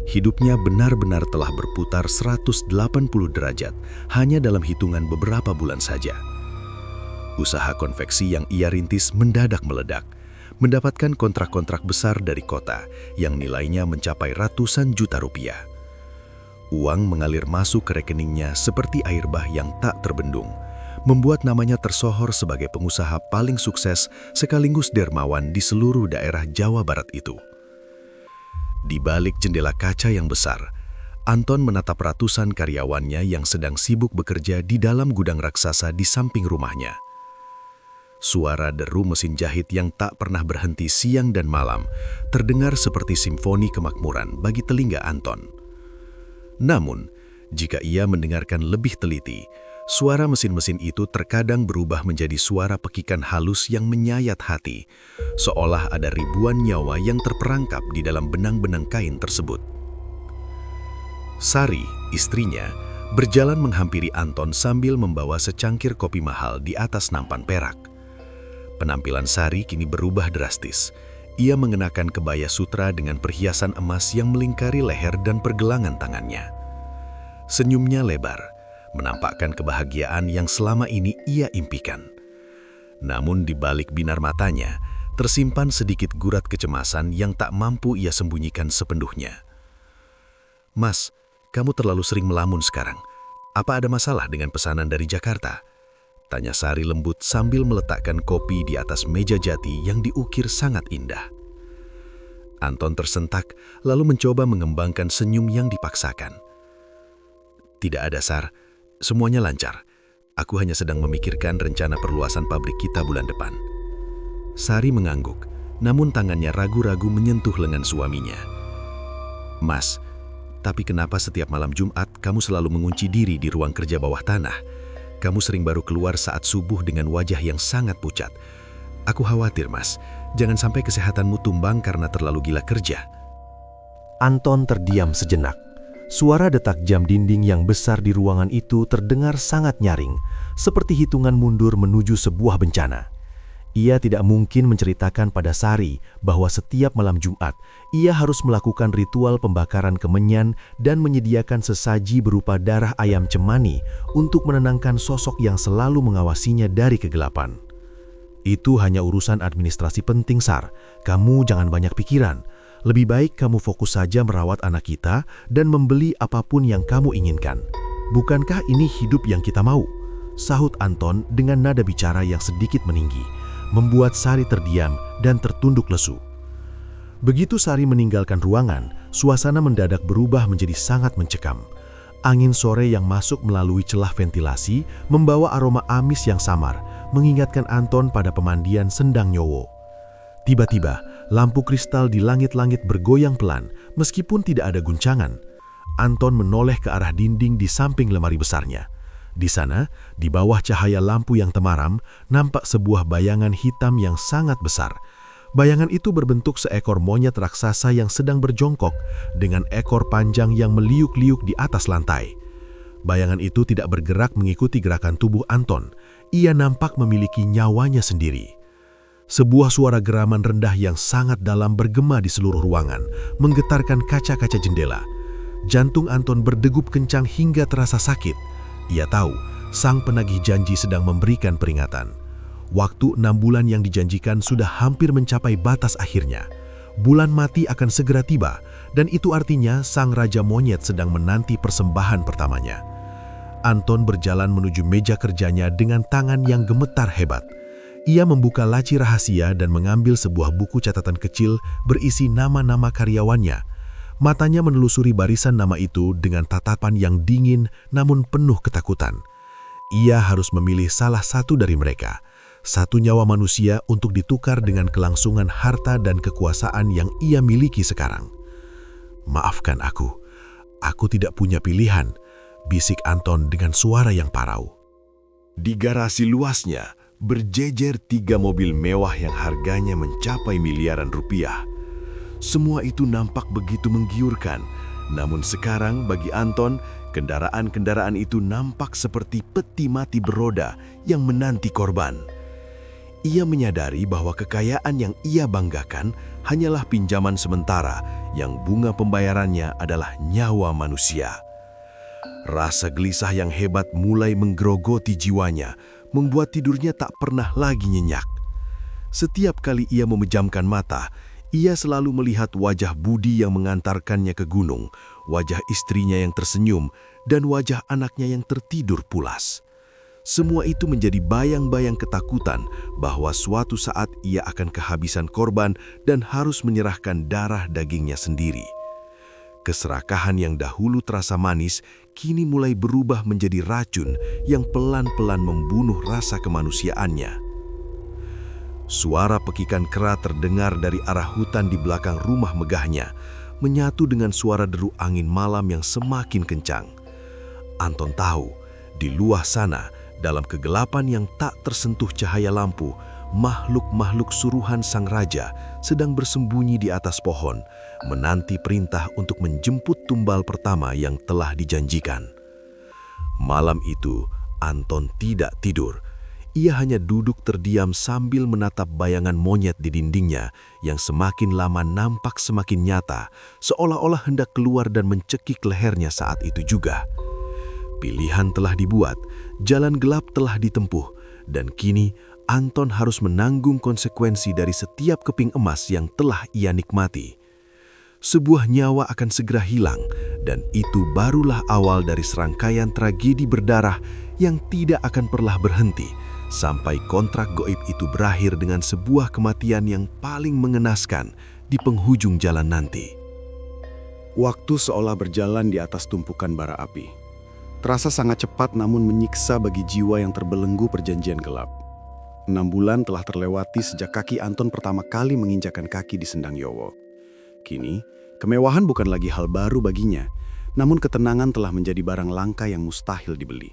Hidupnya benar-benar telah berputar 180 derajat hanya dalam hitungan beberapa bulan saja. Usaha konveksi yang ia rintis mendadak meledak, mendapatkan kontrak-kontrak besar dari kota yang nilainya mencapai ratusan juta rupiah. Uang mengalir masuk ke rekeningnya seperti air bah yang tak terbendung, membuat namanya tersohor sebagai pengusaha paling sukses sekaligus dermawan di seluruh daerah Jawa Barat itu. Di balik jendela kaca yang besar, Anton menatap ratusan karyawannya yang sedang sibuk bekerja di dalam gudang raksasa di samping rumahnya. Suara deru mesin jahit yang tak pernah berhenti siang dan malam terdengar seperti simfoni kemakmuran bagi telinga Anton. Namun, jika ia mendengarkan lebih teliti, suara mesin-mesin itu terkadang berubah menjadi suara pekikan halus yang menyayat hati, seolah ada ribuan nyawa yang terperangkap di dalam benang-benang kain tersebut. Sari, istrinya, berjalan menghampiri Anton sambil membawa secangkir kopi mahal di atas nampan perak. Penampilan Sari kini berubah drastis. Ia mengenakan kebaya sutra dengan perhiasan emas yang melingkari leher dan pergelangan tangannya. Senyumnya lebar, menampakkan kebahagiaan yang selama ini ia impikan. Namun di balik binar matanya, tersimpan sedikit gurat kecemasan yang tak mampu ia sembunyikan sepenuhnya. "Mas, kamu terlalu sering melamun sekarang. Apa ada masalah dengan pesanan dari Jakarta?" tanya Sari lembut sambil meletakkan kopi di atas meja jati yang diukir sangat indah. Anton tersentak lalu mencoba mengembangkan senyum yang dipaksakan. "Tidak ada, Sar. Semuanya lancar. Aku hanya sedang memikirkan rencana perluasan pabrik kita bulan depan." Sari mengangguk, namun tangannya ragu-ragu menyentuh lengan suaminya. "Mas, tapi kenapa setiap malam Jumat kamu selalu mengunci diri di ruang kerja bawah tanah? Kamu sering baru keluar saat subuh dengan wajah yang sangat pucat. Aku khawatir, Mas. Jangan sampai kesehatanmu tumbang karena terlalu gila kerja." Anton terdiam sejenak. Suara detak jam dinding yang besar di ruangan itu terdengar sangat nyaring, seperti hitungan mundur menuju sebuah bencana. Ia tidak mungkin menceritakan pada Sari bahwa setiap malam Jumat ia harus melakukan ritual pembakaran kemenyan dan menyediakan sesaji berupa darah ayam cemani untuk menenangkan sosok yang selalu mengawasinya dari kegelapan. "Itu hanya urusan administrasi penting, Sar. Kamu jangan banyak pikiran. Lebih baik kamu fokus saja merawat anak kita dan membeli apapun yang kamu inginkan. Bukankah ini hidup yang kita mau?" sahut Anton dengan nada bicara yang sedikit meninggi, membuat Sari terdiam dan tertunduk lesu. Begitu Sari meninggalkan ruangan, suasana mendadak berubah menjadi sangat mencekam. Angin sore yang masuk melalui celah ventilasi membawa aroma amis yang samar, mengingatkan Anton pada pemandian Sendang Nyowo. Tiba-tiba, lampu kristal di langit-langit bergoyang pelan, meskipun tidak ada guncangan. Anton menoleh ke arah dinding di samping lemari besarnya. Di sana, di bawah cahaya lampu yang temaram, nampak sebuah bayangan hitam yang sangat besar. Bayangan itu berbentuk seekor monyet raksasa yang sedang berjongkok dengan ekor panjang yang meliuk-liuk di atas lantai. Bayangan itu tidak bergerak mengikuti gerakan tubuh Anton. Ia nampak memiliki nyawanya sendiri. Sebuah suara geraman rendah yang sangat dalam bergema di seluruh ruangan, menggetarkan kaca-kaca jendela. Jantung Anton berdegup kencang hingga terasa sakit. Ia tahu, sang penagih janji sedang memberikan peringatan. Waktu 6 bulan yang dijanjikan sudah hampir mencapai batas akhirnya. Bulan mati akan segera tiba, Dan itu artinya sang Raja Monyet sedang menanti persembahan pertamanya. Anton berjalan menuju meja kerjanya dengan tangan yang gemetar hebat. Ia membuka laci rahasia dan mengambil sebuah buku catatan kecil berisi nama-nama karyawannya. Matanya menelusuri barisan nama itu dengan tatapan yang dingin namun penuh ketakutan. Ia harus memilih salah satu dari mereka. Satu nyawa manusia untuk ditukar dengan kelangsungan harta dan kekuasaan yang ia miliki sekarang. "Maafkan aku tidak punya pilihan," bisik Anton dengan suara yang parau. Di garasi luasnya, berjejer 3 mobil mewah yang harganya mencapai miliaran rupiah. Semua itu nampak begitu menggiurkan, namun sekarang bagi Anton, kendaraan-kendaraan itu nampak seperti peti mati beroda yang menanti korban. Ia menyadari bahwa kekayaan yang ia banggakan hanyalah pinjaman sementara yang bunga pembayarannya adalah nyawa manusia. Rasa gelisah yang hebat mulai menggerogoti jiwanya, membuat tidurnya tak pernah lagi nyenyak. Setiap kali ia memejamkan mata, ia selalu melihat wajah Budi yang mengantarkannya ke gunung, wajah istrinya yang tersenyum, dan wajah anaknya yang tertidur pulas. Semua itu menjadi bayang-bayang ketakutan bahwa suatu saat ia akan kehabisan korban dan harus menyerahkan darah dagingnya sendiri. Keserakahan yang dahulu terasa manis, kini mulai berubah menjadi racun yang pelan-pelan membunuh rasa kemanusiaannya. Suara pekikan kera terdengar dari arah hutan di belakang rumah megahnya, menyatu dengan suara deru angin malam yang semakin kencang. Anton tahu, di luar sana, dalam kegelapan yang tak tersentuh cahaya lampu, makhluk-makhluk suruhan sang raja sedang bersembunyi di atas pohon, menanti perintah untuk menjemput tumbal pertama yang telah dijanjikan. Malam itu, Anton tidak tidur. Ia hanya duduk terdiam sambil menatap bayangan monyet di dindingnya yang semakin lama nampak semakin nyata, seolah-olah hendak keluar dan mencekik lehernya saat itu juga. Pilihan telah dibuat, jalan gelap telah ditempuh, dan kini Anton harus menanggung konsekuensi dari setiap keping emas yang telah ia nikmati. Sebuah nyawa akan segera hilang, dan itu barulah awal dari serangkaian tragedi berdarah yang tidak akan pernah berhenti, sampai kontrak goib itu berakhir dengan sebuah kematian yang paling mengenaskan di penghujung jalan nanti. Waktu seolah berjalan di atas tumpukan bara api. Terasa sangat cepat namun menyiksa bagi jiwa yang terbelenggu perjanjian gelap. 6 bulan telah terlewati sejak kaki Anton pertama kali menginjakan kaki di Sendang Yowo. Kini, kemewahan bukan lagi hal baru baginya, namun ketenangan telah menjadi barang langka yang mustahil dibeli.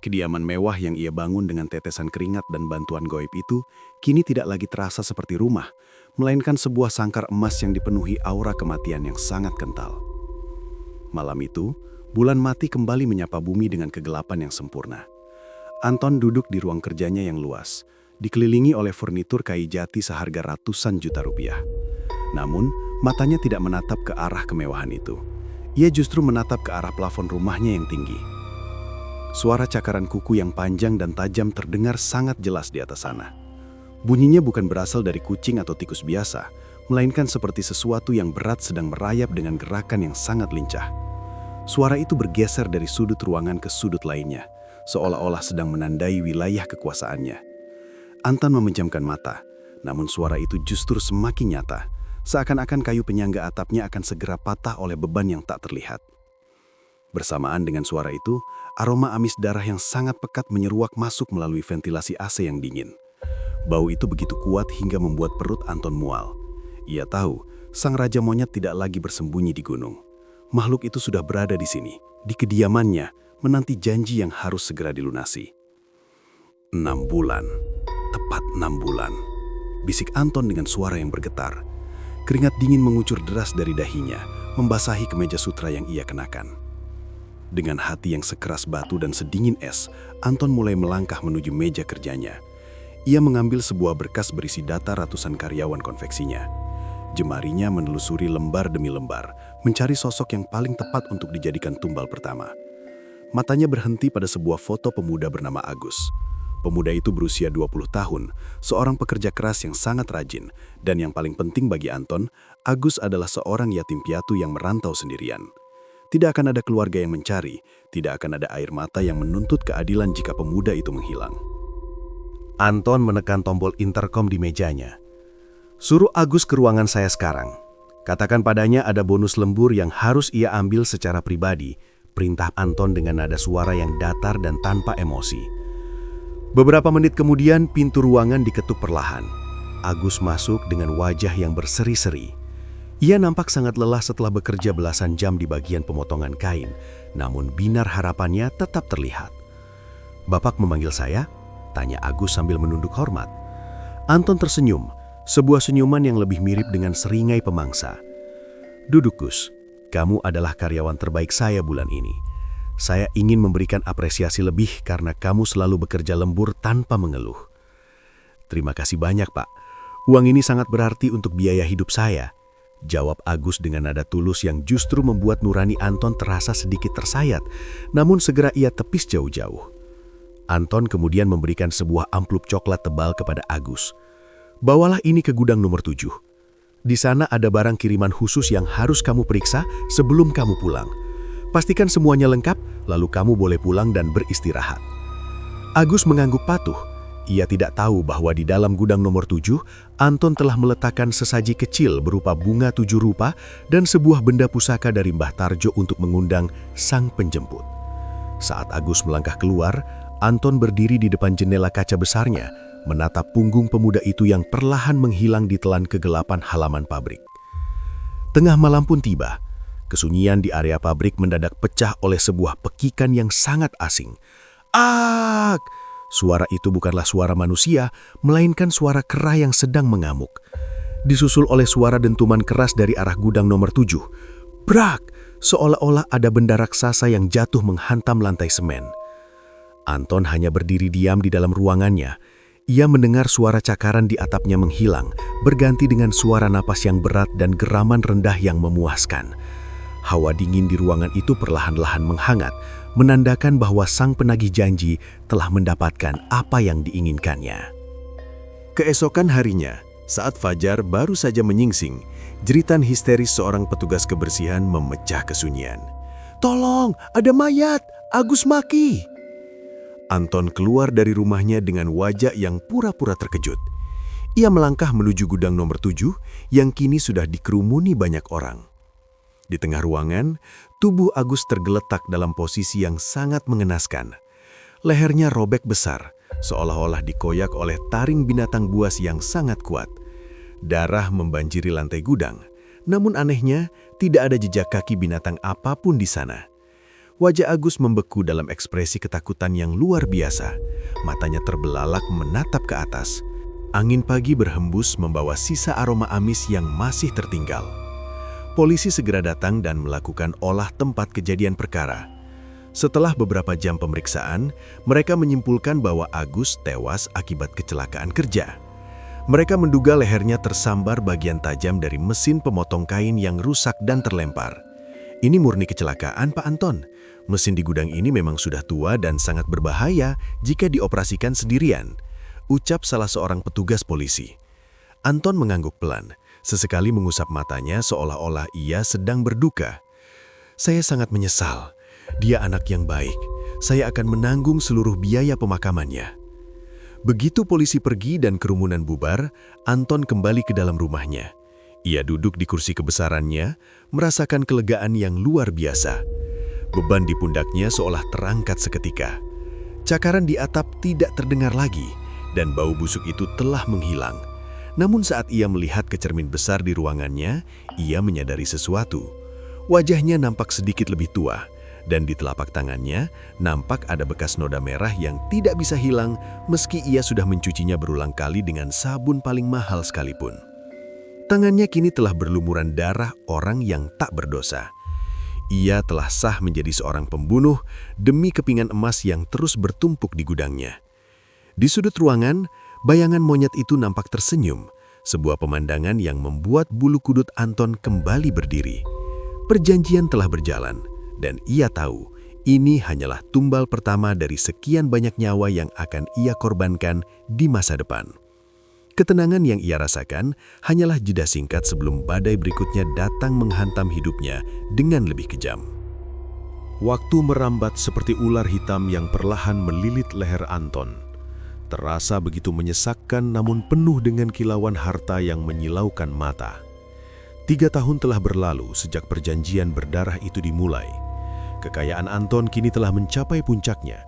Kediaman mewah yang ia bangun dengan tetesan keringat dan bantuan goib itu, kini tidak lagi terasa seperti rumah, melainkan sebuah sangkar emas yang dipenuhi aura kematian yang sangat kental. Malam itu, bulan mati kembali menyapa bumi dengan kegelapan yang sempurna. Anton duduk di ruang kerjanya yang luas, dikelilingi oleh furnitur kayu jati seharga ratusan juta rupiah. Namun, matanya tidak menatap ke arah kemewahan itu. Ia justru menatap ke arah plafon rumahnya yang tinggi. Suara cakaran kuku yang panjang dan tajam terdengar sangat jelas di atas sana. Bunyinya bukan berasal dari kucing atau tikus biasa, melainkan seperti sesuatu yang berat sedang merayap dengan gerakan yang sangat lincah. Suara itu bergeser dari sudut ruangan ke sudut lainnya, seolah-olah sedang menandai wilayah kekuasaannya. Anton memejamkan mata, namun suara itu justru semakin nyata, seakan-akan kayu penyangga atapnya akan segera patah oleh beban yang tak terlihat. Bersamaan dengan suara itu, aroma amis darah yang sangat pekat menyeruak masuk melalui ventilasi AC yang dingin. Bau itu begitu kuat hingga membuat perut Anton mual. Ia tahu, sang Raja Monyet tidak lagi bersembunyi di gunung. Makhluk itu sudah berada di sini, di kediamannya, menanti janji yang harus segera dilunasi. 6 bulan, tepat 6 bulan, bisik Anton dengan suara yang bergetar. Keringat dingin mengucur deras dari dahinya, membasahi kemeja sutra yang ia kenakan. Dengan hati yang sekeras batu dan sedingin es, Anton mulai melangkah menuju meja kerjanya. Ia mengambil sebuah berkas berisi data ratusan karyawan konveksinya. Jemarinya menelusuri lembar demi lembar, mencari sosok yang paling tepat untuk dijadikan tumbal pertama. Matanya berhenti pada sebuah foto pemuda bernama Agus. Pemuda itu berusia 20 tahun, seorang pekerja keras yang sangat rajin, dan yang paling penting bagi Anton, Agus adalah seorang yatim piatu yang merantau sendirian. Tidak akan ada keluarga yang mencari, tidak akan ada air mata yang menuntut keadilan jika pemuda itu menghilang. Anton menekan tombol intercom di mejanya. "Suruh Agus ke ruangan saya sekarang. Katakan padanya ada bonus lembur yang harus ia ambil secara pribadi," perintah Anton dengan nada suara yang datar dan tanpa emosi. Beberapa menit kemudian pintu ruangan diketuk perlahan. Agus masuk dengan wajah yang berseri-seri. Ia nampak sangat lelah setelah bekerja belasan jam di bagian pemotongan kain, namun binar harapannya tetap terlihat. "Bapak memanggil saya?" tanya Agus sambil menunduk hormat. Anton tersenyum, sebuah senyuman yang lebih mirip dengan seringai pemangsa. "Duduk, Gus. Kamu adalah karyawan terbaik saya bulan ini. Saya ingin memberikan apresiasi lebih karena kamu selalu bekerja lembur tanpa mengeluh." "Terima kasih banyak, Pak. Uang ini sangat berarti untuk biaya hidup saya," jawab Agus dengan nada tulus yang justru membuat nurani Anton terasa sedikit tersayat, namun segera ia tepis jauh-jauh. Anton kemudian memberikan sebuah amplop coklat tebal kepada Agus. "Bawalah ini ke gudang nomor 7. Di sana ada barang kiriman khusus yang harus kamu periksa sebelum kamu pulang. Pastikan semuanya lengkap, lalu kamu boleh pulang dan beristirahat." Agus mengangguk patuh. Ia tidak tahu bahwa di dalam gudang nomor 7, Anton telah meletakkan sesaji kecil berupa bunga 7 rupa dan sebuah benda pusaka dari Mbah Tarjo untuk mengundang sang penjemput. Saat Agus melangkah keluar, Anton berdiri di depan jendela kaca besarnya, menatap punggung pemuda itu yang perlahan menghilang di telan kegelapan halaman pabrik. Tengah malam pun tiba. Kesunyian di area pabrik mendadak pecah oleh sebuah pekikan yang sangat asing. "Ak!" Suara itu bukanlah suara manusia, melainkan suara kera yang sedang mengamuk. Disusul oleh suara dentuman keras dari arah gudang nomor 7. Brak! Seolah-olah ada benda raksasa yang jatuh menghantam lantai semen. Anton hanya berdiri diam di dalam ruangannya. Ia mendengar suara cakaran di atapnya menghilang, berganti dengan suara napas yang berat dan geraman rendah yang memuaskan. Hawa dingin di ruangan itu perlahan-lahan menghangat, menandakan bahwa sang penagih janji telah mendapatkan apa yang diinginkannya. Keesokan harinya, saat fajar baru saja menyingsing, jeritan histeris seorang petugas kebersihan memecah kesunyian. "Tolong, ada mayat! Agus maki!" Anton keluar dari rumahnya dengan wajah yang pura-pura terkejut. Ia melangkah menuju gudang nomor 7 yang kini sudah dikerumuni banyak orang. Di tengah ruangan, tubuh Agus tergeletak dalam posisi yang sangat mengenaskan. Lehernya robek besar, seolah-olah dikoyak oleh taring binatang buas yang sangat kuat. Darah membanjiri lantai gudang, namun anehnya tidak ada jejak kaki binatang apapun di sana. Wajah Agus membeku dalam ekspresi ketakutan yang luar biasa. Matanya terbelalak menatap ke atas. Angin pagi berhembus membawa sisa aroma amis yang masih tertinggal. Polisi segera datang dan melakukan olah tempat kejadian perkara. Setelah beberapa jam pemeriksaan, mereka menyimpulkan bahwa Agus tewas akibat kecelakaan kerja. Mereka menduga lehernya tersambar bagian tajam dari mesin pemotong kain yang rusak dan terlempar. "Ini murni kecelakaan, Pak Anton. Mesin di gudang ini memang sudah tua dan sangat berbahaya jika dioperasikan sendirian," ucap salah seorang petugas polisi. Anton mengangguk pelan, sesekali mengusap matanya seolah-olah ia sedang berduka. "Saya sangat menyesal. Dia anak yang baik. Saya akan menanggung seluruh biaya pemakamannya." Begitu polisi pergi dan kerumunan bubar, Anton kembali ke dalam rumahnya. Ia duduk di kursi kebesarannya, merasakan kelegaan yang luar biasa. Beban di pundaknya seolah terangkat seketika. Cakaran di atap tidak terdengar lagi, dan bau busuk itu telah menghilang. Namun saat ia melihat ke cermin besar di ruangannya, ia menyadari sesuatu. Wajahnya nampak sedikit lebih tua, dan di telapak tangannya nampak ada bekas noda merah yang tidak bisa hilang meski ia sudah mencucinya berulang kali dengan sabun paling mahal sekalipun. Tangannya kini telah berlumuran darah orang yang tak berdosa. Ia telah sah menjadi seorang pembunuh demi kepingan emas yang terus bertumpuk di gudangnya. Di sudut ruangan, bayangan monyet itu nampak tersenyum, sebuah pemandangan yang membuat bulu kudut Anton kembali berdiri. Perjanjian telah berjalan, dan ia tahu Ini hanyalah tumbal pertama dari sekian banyak nyawa yang akan ia korbankan di masa depan. Ketenangan yang ia rasakan hanyalah jeda singkat sebelum badai berikutnya datang menghantam hidupnya dengan lebih kejam. Waktu merambat seperti ular hitam yang perlahan melilit leher Anton. Terasa begitu menyesakkan namun penuh dengan kilauan harta yang menyilaukan mata. 3 tahun telah berlalu sejak perjanjian berdarah itu dimulai. Kekayaan Anton kini telah mencapai puncaknya.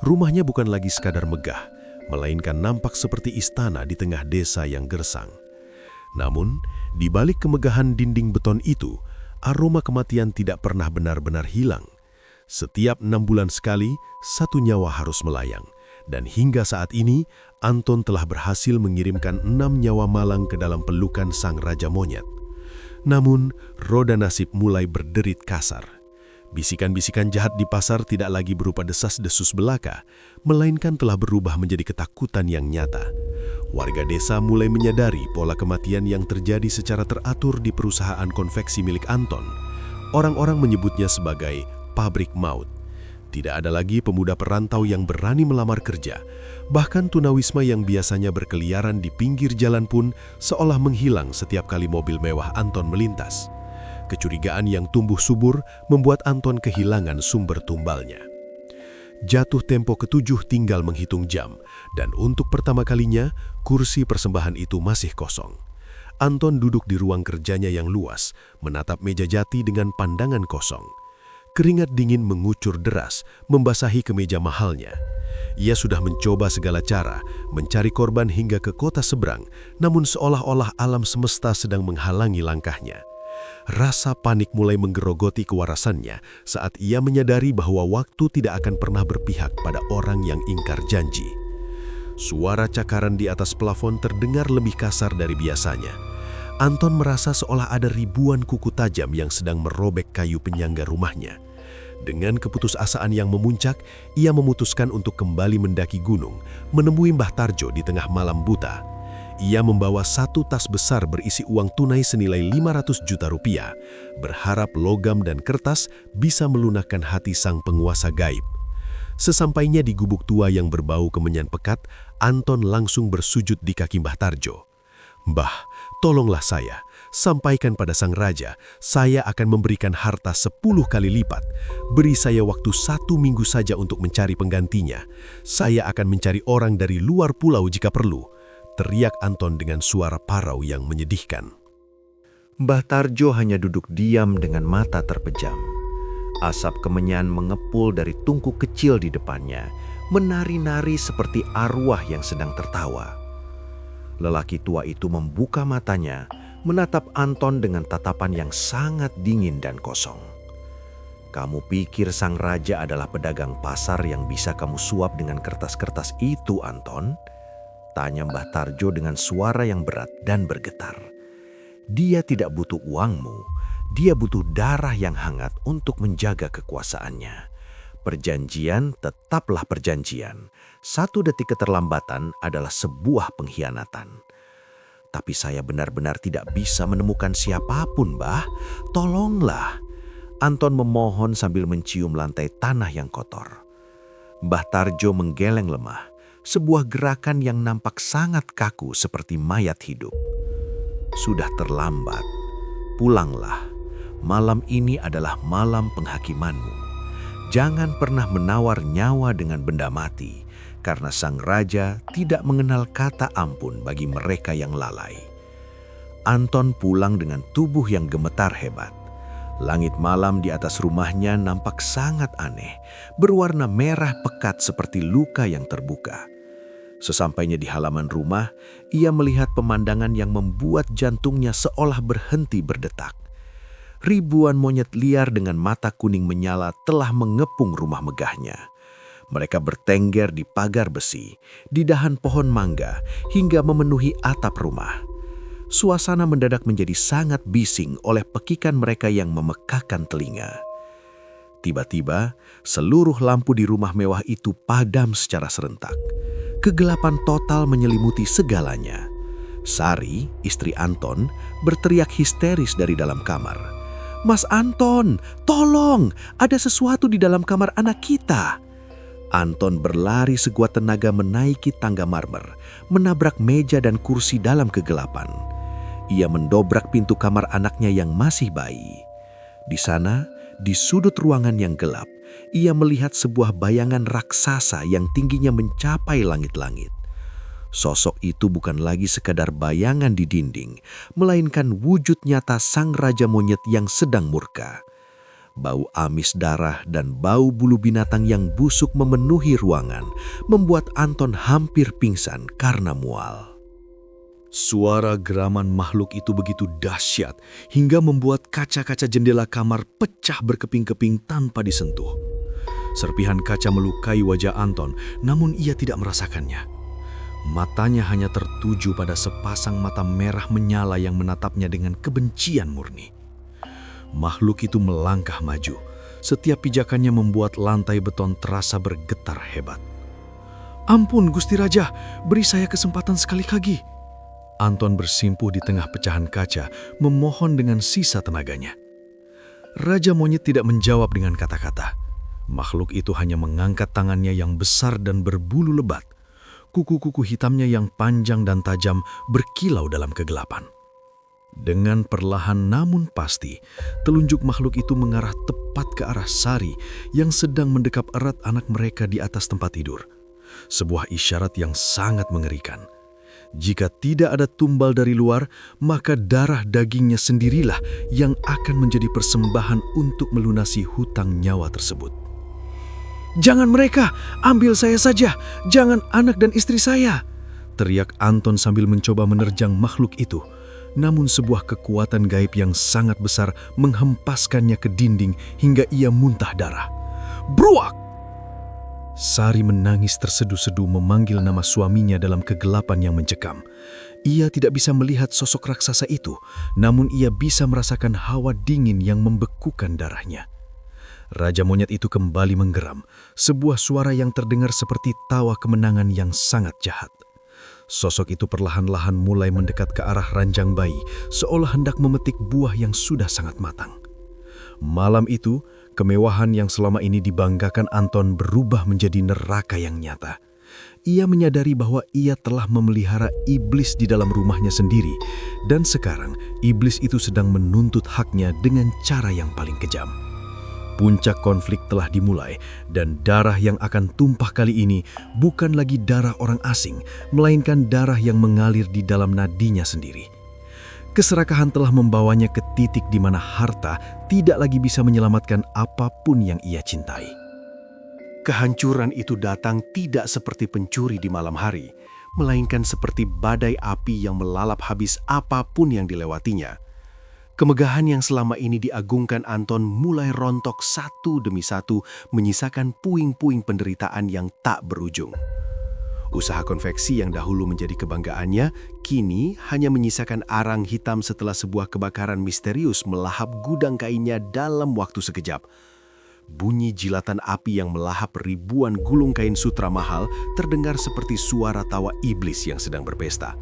Rumahnya bukan lagi sekadar megah, melainkan nampak seperti istana di tengah desa yang gersang. Namun, di balik kemegahan dinding beton itu, aroma kematian tidak pernah benar-benar hilang. Setiap 6 bulan sekali, 1 nyawa harus melayang. Dan hingga saat ini, Anton telah berhasil mengirimkan 6 nyawa malang ke dalam pelukan sang Raja Monyet. Namun, roda nasib mulai berderit kasar. Bisikan-bisikan jahat di pasar tidak lagi berupa desas-desus belaka, melainkan telah berubah menjadi ketakutan yang nyata. Warga desa mulai menyadari pola kematian yang terjadi secara teratur di perusahaan konveksi milik Anton. Orang-orang menyebutnya sebagai pabrik maut. Tidak ada lagi pemuda perantau yang berani melamar kerja. Bahkan tunawisma yang biasanya berkeliaran di pinggir jalan pun seolah menghilang setiap kali mobil mewah Anton melintas. Kecurigaan yang tumbuh subur membuat Anton kehilangan sumber tumbalnya. Jatuh tempo ke-7 tinggal menghitung jam, dan untuk pertama kalinya, kursi persembahan itu masih kosong. Anton duduk di ruang kerjanya yang luas, menatap meja jati dengan pandangan kosong. Keringat dingin mengucur deras, membasahi kemeja mahalnya. Ia sudah mencoba segala cara, mencari korban hingga ke kota seberang, namun seolah-olah alam semesta sedang menghalangi langkahnya. Rasa panik mulai menggerogoti kewarasannya saat ia menyadari bahwa waktu tidak akan pernah berpihak pada orang yang ingkar janji. Suara cakaran di atas plafon terdengar lebih kasar dari biasanya. Anton merasa seolah ada ribuan kuku tajam yang sedang merobek kayu penyangga rumahnya. Dengan keputusasaan yang memuncak, ia memutuskan untuk kembali mendaki gunung, menemui Mbah Tarjo di tengah malam buta. Ia membawa 1 tas besar berisi uang tunai senilai 500 juta rupiah, berharap logam dan kertas bisa melunakkan hati sang penguasa gaib. Sesampainya di gubuk tua yang berbau kemenyan pekat, Anton langsung bersujud di kaki Mbah Tarjo. "Mbah, tolonglah saya. Sampaikan pada sang raja, saya akan memberikan harta 10 kali lipat. Beri saya waktu 1 minggu saja untuk mencari penggantinya. Saya akan mencari orang dari luar pulau jika perlu," teriak Anton dengan suara parau yang menyedihkan. Mbah Tarjo hanya duduk diam dengan mata terpejam. Asap kemenyan mengepul dari tungku kecil di depannya, menari-nari seperti arwah yang sedang tertawa. Lelaki tua itu membuka matanya, menatap Anton dengan tatapan yang sangat dingin dan kosong. "Kamu pikir sang raja adalah pedagang pasar yang bisa kamu suap dengan kertas-kertas itu, Anton?" tanya Mbah Tarjo dengan suara yang berat dan bergetar. "Dia tidak butuh uangmu, dia butuh darah yang hangat untuk menjaga kekuasaannya. Perjanjian tetaplah perjanjian. 1 detik keterlambatan adalah sebuah pengkhianatan." "Tapi saya benar-benar tidak bisa menemukan siapapun, Mbah. Tolonglah." Anton memohon sambil mencium lantai tanah yang kotor. Mbah Tarjo menggeleng lemah, sebuah gerakan yang nampak sangat kaku seperti mayat hidup. "Sudah terlambat. Pulanglah. Malam ini adalah malam penghakimanmu. Jangan pernah menawar nyawa dengan benda mati, karena sang raja tidak mengenal kata ampun bagi mereka yang lalai." Anton pulang dengan tubuh yang gemetar hebat. Langit malam di atas rumahnya nampak sangat aneh, berwarna merah pekat seperti luka yang terbuka. Sesampainya di halaman rumah, ia melihat pemandangan yang membuat jantungnya seolah berhenti berdetak. Ribuan monyet liar dengan mata kuning menyala telah mengepung rumah megahnya. Mereka bertengger di pagar besi, di dahan pohon mangga, hingga memenuhi atap rumah. Suasana mendadak menjadi sangat bising oleh pekikan mereka yang memekakan telinga. Tiba-tiba, seluruh lampu di rumah mewah itu padam secara serentak. Kegelapan total menyelimuti segalanya. Sari, istri Anton, berteriak histeris dari dalam kamar. Mas Anton, tolong, ada sesuatu di dalam kamar anak kita. Anton berlari sekuat tenaga menaiki tangga marmer, menabrak meja dan kursi dalam kegelapan. Ia mendobrak pintu kamar anaknya yang masih bayi. Di sana, di sudut ruangan yang gelap, ia melihat sebuah bayangan raksasa yang tingginya mencapai langit-langit. Sosok itu bukan lagi sekadar bayangan di dinding, melainkan wujud nyata sang raja monyet yang sedang murka. Bau amis darah dan bau bulu binatang yang busuk memenuhi ruangan, membuat Anton hampir pingsan karena mual. Suara geraman makhluk itu begitu dahsyat hingga membuat kaca-kaca jendela kamar pecah berkeping-keping tanpa disentuh. Serpihan kaca melukai wajah Anton, namun ia tidak merasakannya. Matanya hanya tertuju pada sepasang mata merah menyala yang menatapnya dengan kebencian murni. Makhluk itu melangkah maju. Setiap pijakannya membuat lantai beton terasa bergetar hebat. "Ampun, Gusti Raja, beri saya kesempatan sekali lagi." Anton bersimpuh di tengah pecahan kaca, memohon dengan sisa tenaganya. Raja Monyet tidak menjawab dengan kata-kata. Makhluk itu hanya mengangkat tangannya yang besar dan berbulu lebat. Kuku-kuku hitamnya yang panjang dan tajam berkilau dalam kegelapan. Dengan perlahan namun pasti, telunjuk makhluk itu mengarah tepat ke arah Sari yang sedang mendekap erat anak mereka di atas tempat tidur. Sebuah isyarat yang sangat mengerikan. Jika tidak ada tumbal dari luar, maka darah dagingnya sendirilah yang akan menjadi persembahan untuk melunasi hutang nyawa tersebut. "Jangan mereka, ambil saya saja, jangan anak dan istri saya!" teriak Anton sambil mencoba menerjang makhluk itu. Namun sebuah kekuatan gaib yang sangat besar menghempaskannya ke dinding hingga ia muntah darah. "Bruak!" Sari menangis tersedu-sedu memanggil nama suaminya dalam kegelapan yang mencekam. Ia tidak bisa melihat sosok raksasa itu, namun ia bisa merasakan hawa dingin yang membekukan darahnya. Raja Monyet itu kembali menggeram, sebuah suara yang terdengar seperti tawa kemenangan yang sangat jahat. Sosok itu perlahan-lahan mulai mendekat ke arah ranjang bayi, seolah hendak memetik buah yang sudah sangat matang. Malam itu, kemewahan yang selama ini dibanggakan Anton berubah menjadi neraka yang nyata. Ia menyadari bahwa ia telah memelihara iblis di dalam rumahnya sendiri, dan sekarang iblis itu sedang menuntut haknya dengan cara yang paling kejam. Puncak konflik telah dimulai, dan darah yang akan tumpah kali ini bukan lagi darah orang asing, melainkan darah yang mengalir di dalam nadinya sendiri. Keserakahan telah membawanya ke titik di mana harta tidak lagi bisa menyelamatkan apapun yang ia cintai. Kehancuran itu datang tidak seperti pencuri di malam hari, melainkan seperti badai api yang melalap habis apapun yang dilewatinya. Kemegahan yang selama ini diagungkan Anton mulai rontok satu demi satu, menyisakan puing-puing penderitaan yang tak berujung. Usaha konveksi yang dahulu menjadi kebanggaannya, kini hanya menyisakan arang hitam setelah sebuah kebakaran misterius melahap gudang kainnya dalam waktu sekejap. Bunyi jilatan api yang melahap ribuan gulung kain sutra mahal terdengar seperti suara tawa iblis yang sedang berpesta.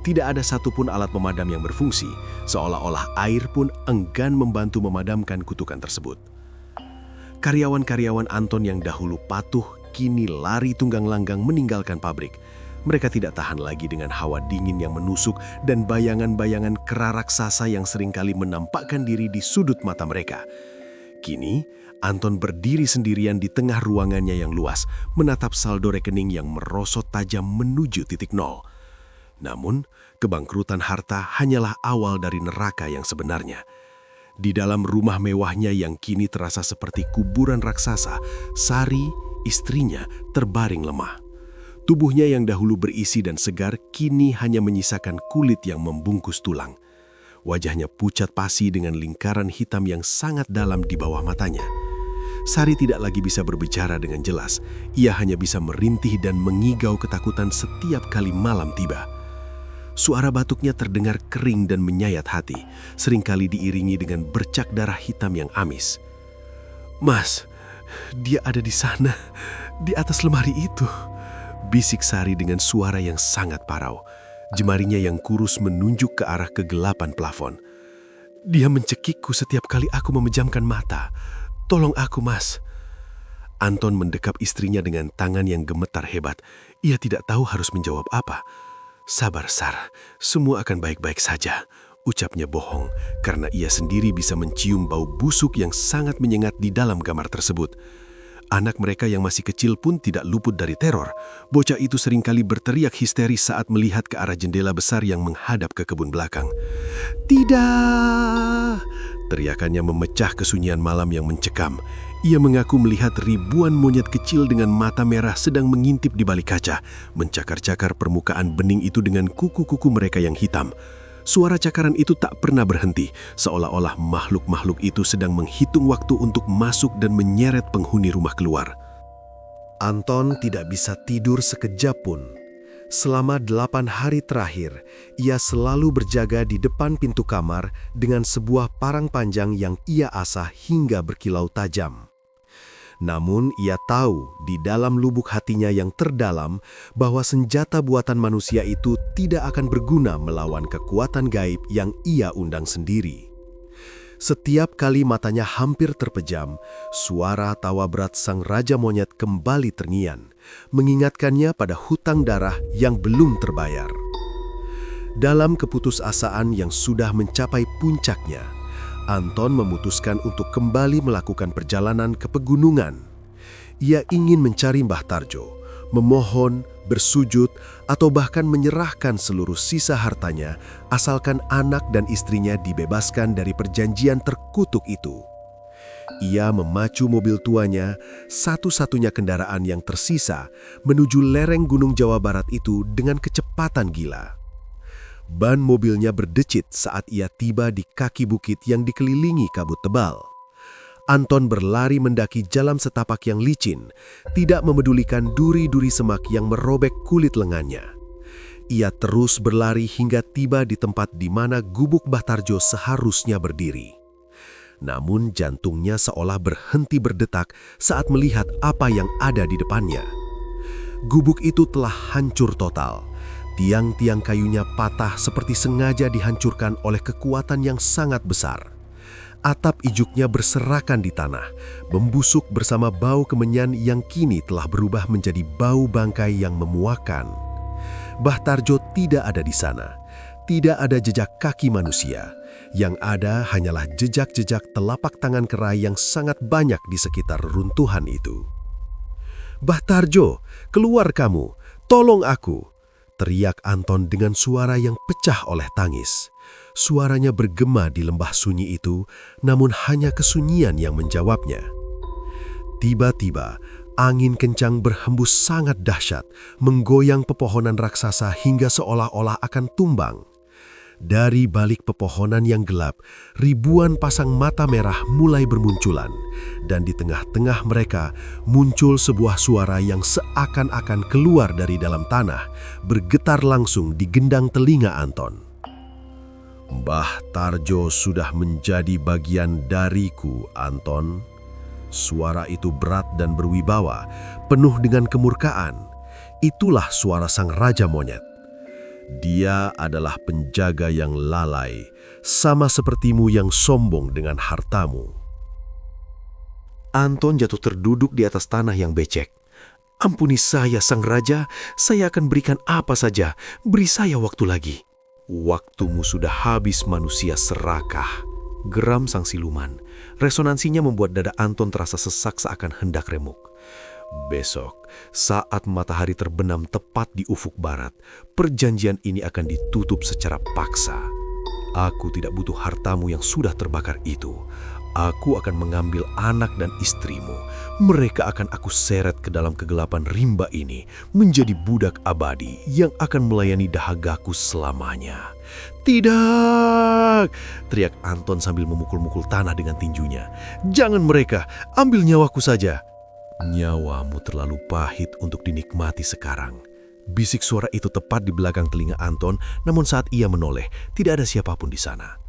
Tidak ada satupun alat pemadam yang berfungsi, seolah-olah air pun enggan membantu memadamkan kutukan tersebut. Karyawan-karyawan Anton yang dahulu patuh, kini lari tunggang langgang meninggalkan pabrik. Mereka tidak tahan lagi dengan hawa dingin yang menusuk dan bayangan-bayangan kera raksasa yang seringkali menampakkan diri di sudut mata mereka. Kini, Anton berdiri sendirian di tengah ruangannya yang luas, menatap saldo rekening yang merosot tajam menuju titik nol. Namun, kebangkrutan harta hanyalah awal dari neraka yang sebenarnya. Di dalam rumah mewahnya yang kini terasa seperti kuburan raksasa, Sari, istrinya, terbaring lemah. Tubuhnya yang dahulu berisi dan segar kini hanya menyisakan kulit yang membungkus tulang. Wajahnya pucat pasi dengan lingkaran hitam yang sangat dalam di bawah matanya. Sari tidak lagi bisa berbicara dengan jelas. Ia hanya bisa merintih dan mengigau ketakutan setiap kali malam tiba. Suara batuknya terdengar kering dan menyayat hati, seringkali diiringi dengan bercak darah hitam yang amis. "Mas, dia ada di sana, di atas lemari itu," bisik Sari dengan suara yang sangat parau. Jemarinya yang kurus menunjuk ke arah kegelapan plafon. Dia mencekikku setiap kali aku memejamkan mata. Tolong aku, Mas. Anton mendekap istrinya dengan tangan yang gemetar hebat. Ia tidak tahu harus menjawab apa. Sabar, Sar. Semua akan baik-baik saja. Ucapnya bohong, karena ia sendiri bisa mencium bau busuk yang sangat menyengat di dalam kamar tersebut. Anak mereka yang masih kecil pun tidak luput dari teror. Bocah itu seringkali berteriak histeris saat melihat ke arah jendela besar yang menghadap ke kebun belakang. Tidak! Teriakannya memecah kesunyian malam yang mencekam. Ia mengaku melihat ribuan monyet kecil dengan mata merah sedang mengintip di balik kaca, mencakar-cakar permukaan bening itu dengan kuku-kuku mereka yang hitam. Suara cakaran itu tak pernah berhenti, seolah-olah makhluk-makhluk itu sedang menghitung waktu untuk masuk dan menyeret penghuni rumah keluar. Anton tidak bisa tidur sekejap pun. Selama 8 hari terakhir, ia selalu berjaga di depan pintu kamar dengan sebuah parang panjang yang ia asah hingga berkilau tajam. Namun ia tahu di dalam lubuk hatinya yang terdalam bahwa senjata buatan manusia itu tidak akan berguna melawan kekuatan gaib yang ia undang sendiri. Setiap kali matanya hampir terpejam, suara tawa berat sang raja monyet kembali terngian, mengingatkannya pada hutang darah yang belum terbayar. Dalam keputusasaan yang sudah mencapai puncaknya, Anton memutuskan untuk kembali melakukan perjalanan ke pegunungan. Ia ingin mencari Mbah Tarjo, memohon, bersujud, atau bahkan menyerahkan seluruh sisa hartanya asalkan anak dan istrinya dibebaskan dari perjanjian terkutuk itu. Ia memacu mobil tuanya, satu-satunya kendaraan yang tersisa, menuju lereng Gunung Jawa Barat itu dengan kecepatan gila. Ban mobilnya berdecit saat ia tiba di kaki bukit yang dikelilingi kabut tebal. Anton berlari mendaki jalan setapak yang licin, tidak memedulikan duri-duri semak yang merobek kulit lengannya. Ia terus berlari hingga tiba di tempat di mana gubuk Mbah Tarjo seharusnya berdiri. Namun jantungnya seolah berhenti berdetak saat melihat apa yang ada di depannya. Gubuk itu telah hancur total. Tiang-tiang kayunya patah seperti sengaja dihancurkan oleh kekuatan yang sangat besar. Atap ijuknya berserakan di tanah, membusuk bersama bau kemenyan yang kini telah berubah menjadi bau bangkai yang memuakkan. Mbah Tarjo tidak ada di sana. Tidak ada jejak kaki manusia. Yang ada hanyalah jejak-jejak telapak tangan kera yang sangat banyak di sekitar runtuhan itu. "Mbah Tarjo, keluar kamu! Tolong aku!" teriak Anton dengan suara yang pecah oleh tangis. Suaranya bergema di lembah sunyi itu, namun hanya kesunyian yang menjawabnya. Tiba-tiba, angin kencang berhembus sangat dahsyat, menggoyang pepohonan raksasa hingga seolah-olah akan tumbang. Dari balik pepohonan yang gelap, ribuan pasang mata merah mulai bermunculan, dan di tengah-tengah mereka muncul sebuah suara yang seakan-akan keluar dari dalam tanah, bergetar langsung di gendang telinga Anton. "Mbah Tarjo sudah menjadi bagian dariku, Anton." Suara itu berat dan berwibawa, penuh dengan kemurkaan. Itulah suara sang raja monyet. "Dia adalah penjaga yang lalai, sama sepertimu yang sombong dengan hartamu." Anton jatuh terduduk di atas tanah yang becek. "Ampuni saya, sang raja, saya akan berikan apa saja, beri saya waktu lagi." "Waktumu sudah habis, manusia serakah," geram sang siluman. Resonansinya membuat dada Anton terasa sesak seakan hendak remuk. "Besok, saat matahari terbenam tepat di ufuk barat, perjanjian ini akan ditutup secara paksa. Aku tidak butuh hartamu yang sudah terbakar itu. Aku akan mengambil anak dan istrimu. Mereka akan aku seret ke dalam kegelapan rimba ini, menjadi budak abadi yang akan melayani dahagaku selamanya." "Tidak!" teriak Anton sambil memukul-mukul tanah dengan tinjunya. "Jangan mereka, ambil nyawaku saja." "Nyawamu terlalu pahit untuk dinikmati sekarang." Bisik suara itu tepat di belakang telinga Anton, namun saat ia menoleh, tidak ada siapapun di sana.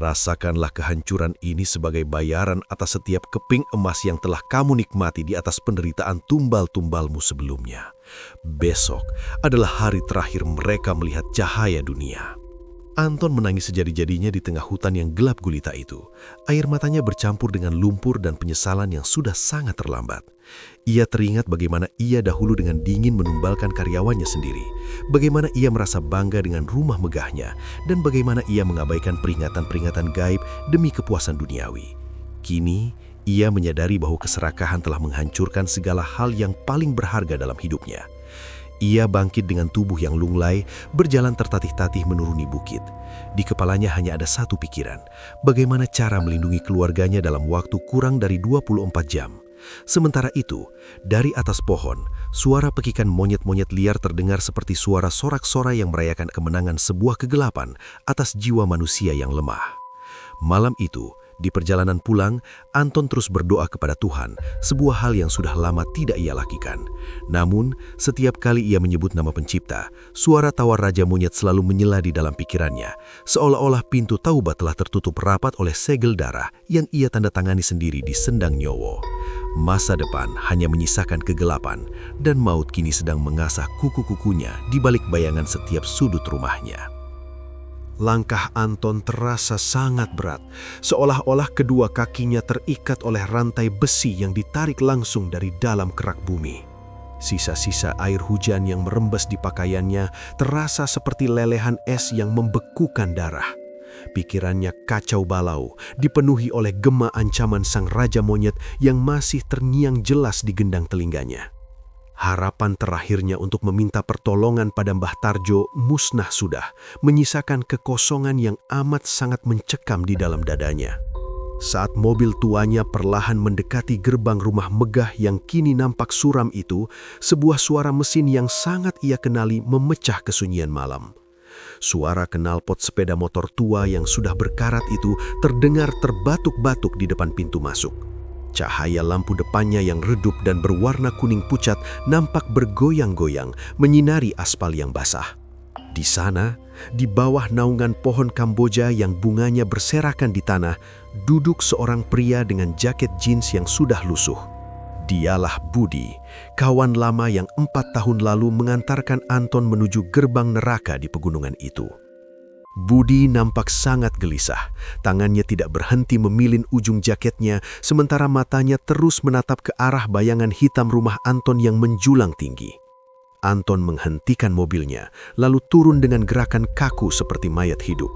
"Rasakanlah kehancuran ini sebagai bayaran atas setiap keping emas yang telah kamu nikmati di atas penderitaan tumbal-tumbalmu sebelumnya. Besok adalah hari terakhir mereka melihat cahaya dunia." Anton menangis sejadi-jadinya di tengah hutan yang gelap gulita itu. Air matanya bercampur dengan lumpur dan penyesalan yang sudah sangat terlambat. Ia teringat bagaimana ia dahulu dengan dingin menumbalkan karyawannya sendiri, bagaimana ia merasa bangga dengan rumah megahnya, dan bagaimana ia mengabaikan peringatan-peringatan gaib demi kepuasan duniawi. Kini, ia menyadari bahwa keserakahan telah menghancurkan segala hal yang paling berharga dalam hidupnya. Ia bangkit dengan tubuh yang lunglai, berjalan tertatih-tatih menuruni bukit. Di kepalanya hanya ada satu pikiran, bagaimana cara melindungi keluarganya dalam waktu kurang dari 24 jam. Sementara itu, dari atas pohon, suara pekikan monyet-monyet liar terdengar seperti suara sorak-sorai yang merayakan kemenangan sebuah kegelapan atas jiwa manusia yang lemah. Malam itu, di perjalanan pulang, Anton terus berdoa kepada Tuhan, sebuah hal yang sudah lama tidak ia lakukan. Namun, setiap kali ia menyebut nama pencipta, suara tawar Raja Monyet selalu menyela di dalam pikirannya, seolah-olah pintu taubat telah tertutup rapat oleh segel darah yang ia tanda tangani sendiri di sendang nyowo. Masa depan hanya menyisakan kegelapan, dan maut kini sedang mengasah kuku-kukunya di balik bayangan setiap sudut rumahnya. Langkah Anton terasa sangat berat, seolah-olah kedua kakinya terikat oleh rantai besi yang ditarik langsung dari dalam kerak bumi. Sisa-sisa air hujan yang merembes di pakaiannya terasa seperti lelehan es yang membekukan darah. Pikirannya kacau balau, dipenuhi oleh gema ancaman sang Raja Monyet yang masih terngiang jelas di gendang telinganya. Harapan terakhirnya untuk meminta pertolongan pada Mbah Tarjo musnah sudah, menyisakan kekosongan yang amat sangat mencekam di dalam dadanya. Saat mobil tuanya perlahan mendekati gerbang rumah megah yang kini nampak suram itu, sebuah suara mesin yang sangat ia kenali memecah kesunyian malam. Suara knalpot sepeda motor tua yang sudah berkarat itu terdengar terbatuk-batuk di depan pintu masuk. Cahaya lampu depannya yang redup dan berwarna kuning pucat nampak bergoyang-goyang menyinari aspal yang basah. Di sana, di bawah naungan pohon Kamboja yang bunganya berserakan di tanah, duduk seorang pria dengan jaket jeans yang sudah lusuh. Dialah Budi, kawan lama yang 4 tahun lalu mengantarkan Anton menuju gerbang neraka di pegunungan itu. Budi nampak sangat gelisah, tangannya tidak berhenti memilin ujung jaketnya, sementara matanya terus menatap ke arah bayangan hitam rumah Anton yang menjulang tinggi. Anton menghentikan mobilnya, lalu turun dengan gerakan kaku seperti mayat hidup.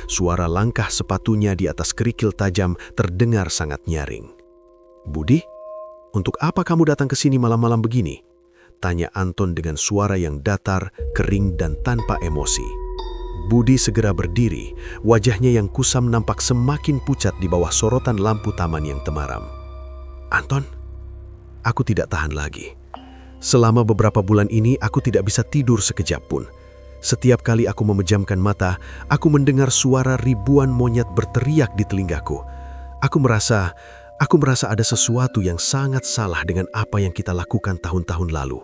Suara langkah sepatunya di atas kerikil tajam terdengar sangat nyaring. "Budi, untuk apa kamu datang ke sini malam-malam begini?" tanya Anton dengan suara yang datar, kering, dan tanpa emosi. Budi segera berdiri, wajahnya yang kusam nampak semakin pucat di bawah sorotan lampu taman yang temaram. "Anton, aku tidak tahan lagi. Selama beberapa bulan ini aku tidak bisa tidur sekejap pun. Setiap kali aku memejamkan mata, aku mendengar suara ribuan monyet berteriak di telingaku. Aku merasa ada sesuatu yang sangat salah dengan apa yang kita lakukan tahun-tahun lalu."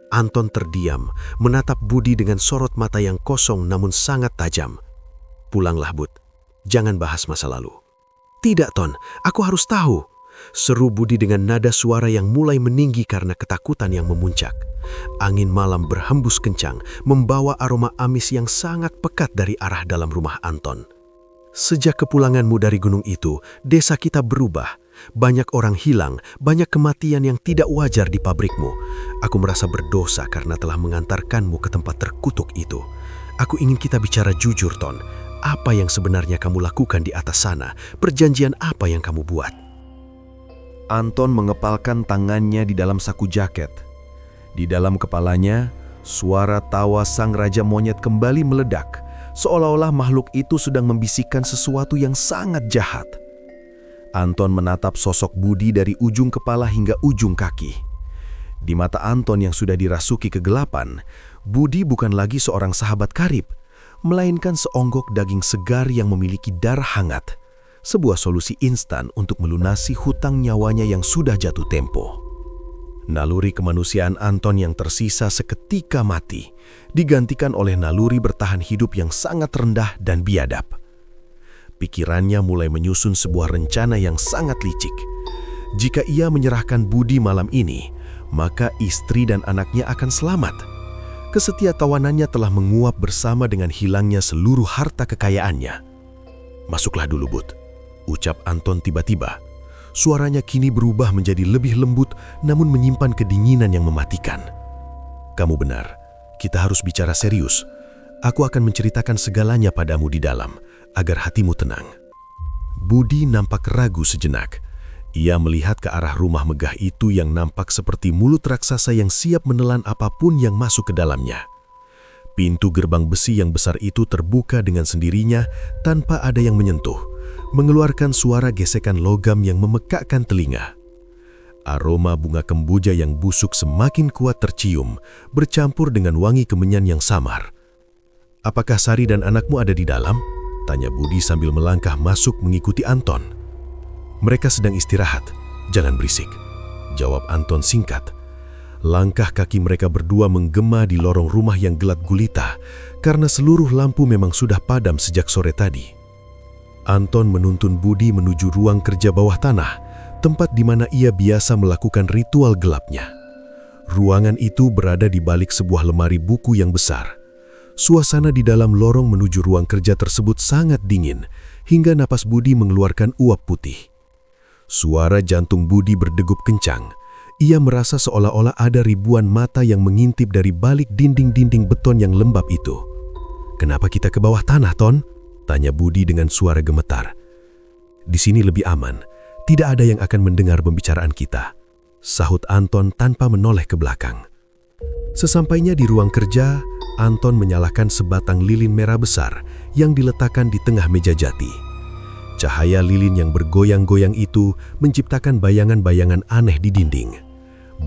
Anton terdiam, menatap Budi dengan sorot mata yang kosong namun sangat tajam. "Pulanglah, Bud. Jangan bahas masa lalu." "Tidak, Ton. Aku harus tahu," seru Budi dengan nada suara yang mulai meninggi karena ketakutan yang memuncak. Angin malam berhembus kencang, membawa aroma amis yang sangat pekat dari arah dalam rumah Anton. "Sejak kepulanganmu dari gunung itu, desa kita berubah. Banyak orang hilang, banyak kematian yang tidak wajar di pabrikmu. Aku merasa berdosa karena telah mengantarkanmu ke tempat terkutuk itu. Aku ingin kita bicara jujur, Ton. Apa yang sebenarnya kamu lakukan di atas sana? Perjanjian apa yang kamu buat?" Anton mengepalkan tangannya di dalam saku jaket. Di dalam kepalanya, suara tawa sang Raja Monyet kembali meledak, seolah-olah makhluk itu sedang membisikkan sesuatu yang sangat jahat. Anton menatap sosok Budi dari ujung kepala hingga ujung kaki. Di mata Anton yang sudah dirasuki kegelapan, Budi bukan lagi seorang sahabat karib, melainkan seonggok daging segar yang memiliki darah hangat, sebuah solusi instan untuk melunasi hutang nyawanya yang sudah jatuh tempo. Naluri kemanusiaan Anton yang tersisa seketika mati, digantikan oleh naluri bertahan hidup yang sangat rendah dan biadab. Pikirannya mulai menyusun sebuah rencana yang sangat licik. Jika ia menyerahkan Budi malam ini, maka istri dan anaknya akan selamat. Kesetiakawanannya telah menguap bersama dengan hilangnya seluruh harta kekayaannya. "Masuklah dulu, Bud," ucap Anton tiba-tiba. Suaranya kini berubah menjadi lebih lembut namun menyimpan kedinginan yang mematikan. "Kamu benar, kita harus bicara serius. Aku akan menceritakan segalanya padamu di dalam, agar hatimu tenang." Budi nampak ragu sejenak. Ia melihat ke arah rumah megah itu yang nampak seperti mulut raksasa yang siap menelan apapun yang masuk ke dalamnya. Pintu gerbang besi yang besar itu terbuka dengan sendirinya tanpa ada yang menyentuh, mengeluarkan suara gesekan logam yang memekakkan telinga. Aroma bunga kemboja yang busuk semakin kuat tercium, bercampur dengan wangi kemenyan yang samar. "Apakah Sari dan anakmu ada di dalam?" tanya Budi sambil melangkah masuk mengikuti Anton. "Mereka sedang istirahat, jangan berisik," jawab Anton singkat. Langkah kaki mereka berdua menggema di lorong rumah yang gelap gulita karena seluruh lampu memang sudah padam sejak sore tadi. Anton menuntun Budi menuju ruang kerja bawah tanah, tempat di mana ia biasa melakukan ritual gelapnya. Ruangan itu berada di balik sebuah lemari buku yang besar. Suasana di dalam lorong menuju ruang kerja tersebut sangat dingin, hingga napas Budi mengeluarkan uap putih. Suara jantung Budi berdegup kencang. Ia merasa seolah-olah ada ribuan mata yang mengintip dari balik dinding-dinding beton yang lembab itu. "Kenapa kita ke bawah tanah, Ton?" tanya Budi dengan suara gemetar. "Di sini lebih aman. Tidak ada yang akan mendengar pembicaraan kita," sahut Anton tanpa menoleh ke belakang. Sesampainya di ruang kerja, Anton menyalakan sebatang lilin merah besar yang diletakkan di tengah meja jati. Cahaya lilin yang bergoyang-goyang itu menciptakan bayangan-bayangan aneh di dinding.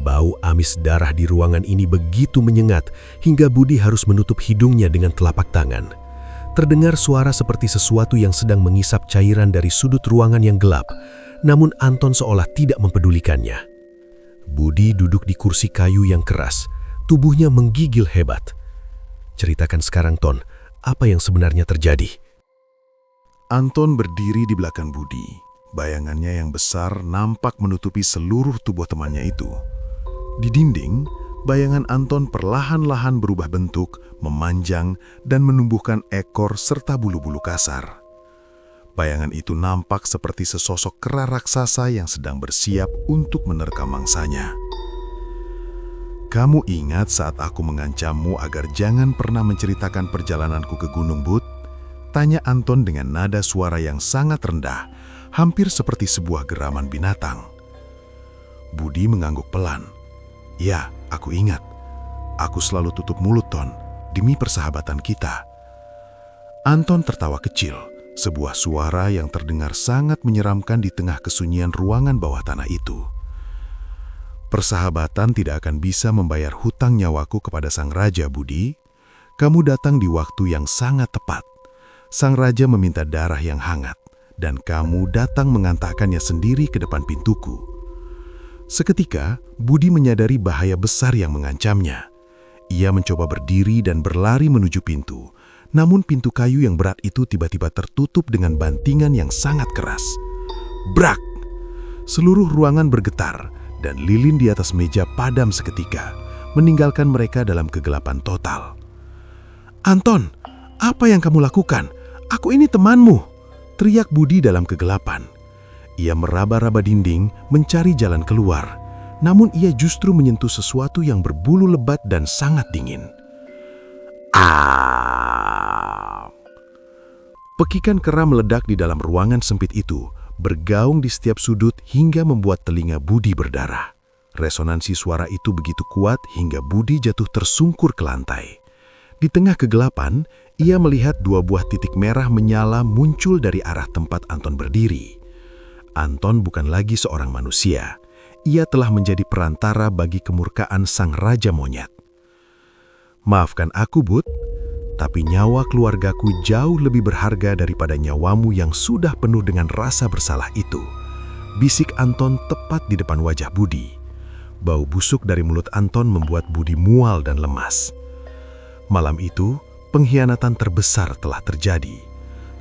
Bau amis darah di ruangan ini begitu menyengat hingga Budi harus menutup hidungnya dengan telapak tangan. Terdengar suara seperti sesuatu yang sedang mengisap cairan dari sudut ruangan yang gelap, namun Anton seolah tidak mempedulikannya. Budi duduk di kursi kayu yang keras, tubuhnya menggigil hebat. "Ceritakan sekarang, Ton, apa yang sebenarnya terjadi?" Anton berdiri di belakang Budi. Bayangannya yang besar nampak menutupi seluruh tubuh temannya itu. Di dinding, bayangan Anton perlahan-lahan berubah bentuk, memanjang, dan menumbuhkan ekor serta bulu-bulu kasar. Bayangan itu nampak seperti sesosok kera raksasa yang sedang bersiap untuk menerkam mangsanya. "Kamu ingat saat aku mengancammu agar jangan pernah menceritakan perjalananku ke Gunung Bud?" tanya Anton dengan nada suara yang sangat rendah, hampir seperti sebuah geraman binatang. Budi mengangguk pelan. "Ya, aku ingat. Aku selalu tutup mulut, Ton, demi persahabatan kita." Anton tertawa kecil, sebuah suara yang terdengar sangat menyeramkan di tengah kesunyian ruangan bawah tanah itu. "Persahabatan tidak akan bisa membayar hutang nyawaku kepada Sang Raja, Budi. Kamu datang di waktu yang sangat tepat. Sang Raja meminta darah yang hangat, dan kamu datang mengantarkannya sendiri ke depan pintuku." Seketika, Budi menyadari bahaya besar yang mengancamnya. Ia mencoba berdiri dan berlari menuju pintu, namun pintu kayu yang berat itu tiba-tiba tertutup dengan bantingan yang sangat keras. Brak! Seluruh ruangan bergetar, dan lilin di atas meja padam seketika, meninggalkan mereka dalam kegelapan total. "Anton, apa yang kamu lakukan? Aku ini temanmu!" teriak Budi dalam kegelapan. Ia meraba-raba dinding mencari jalan keluar, namun ia justru menyentuh sesuatu yang berbulu lebat dan sangat dingin. Pekikan kera meledak di dalam ruangan sempit itu, bergaung di setiap sudut hingga membuat telinga Budi berdarah. Resonansi suara itu begitu kuat hingga Budi jatuh tersungkur ke lantai. Di tengah kegelapan, ia melihat dua buah titik merah menyala muncul dari arah tempat Anton berdiri. Anton bukan lagi seorang manusia. Ia telah menjadi perantara bagi kemurkaan sang Raja Monyet. "Maafkan aku, Bud, tapi nyawa keluargaku jauh lebih berharga daripada nyawamu yang sudah penuh dengan rasa bersalah itu," bisik Anton tepat di depan wajah Budi. Bau busuk dari mulut Anton membuat Budi mual dan lemas. Malam itu, pengkhianatan terbesar telah terjadi.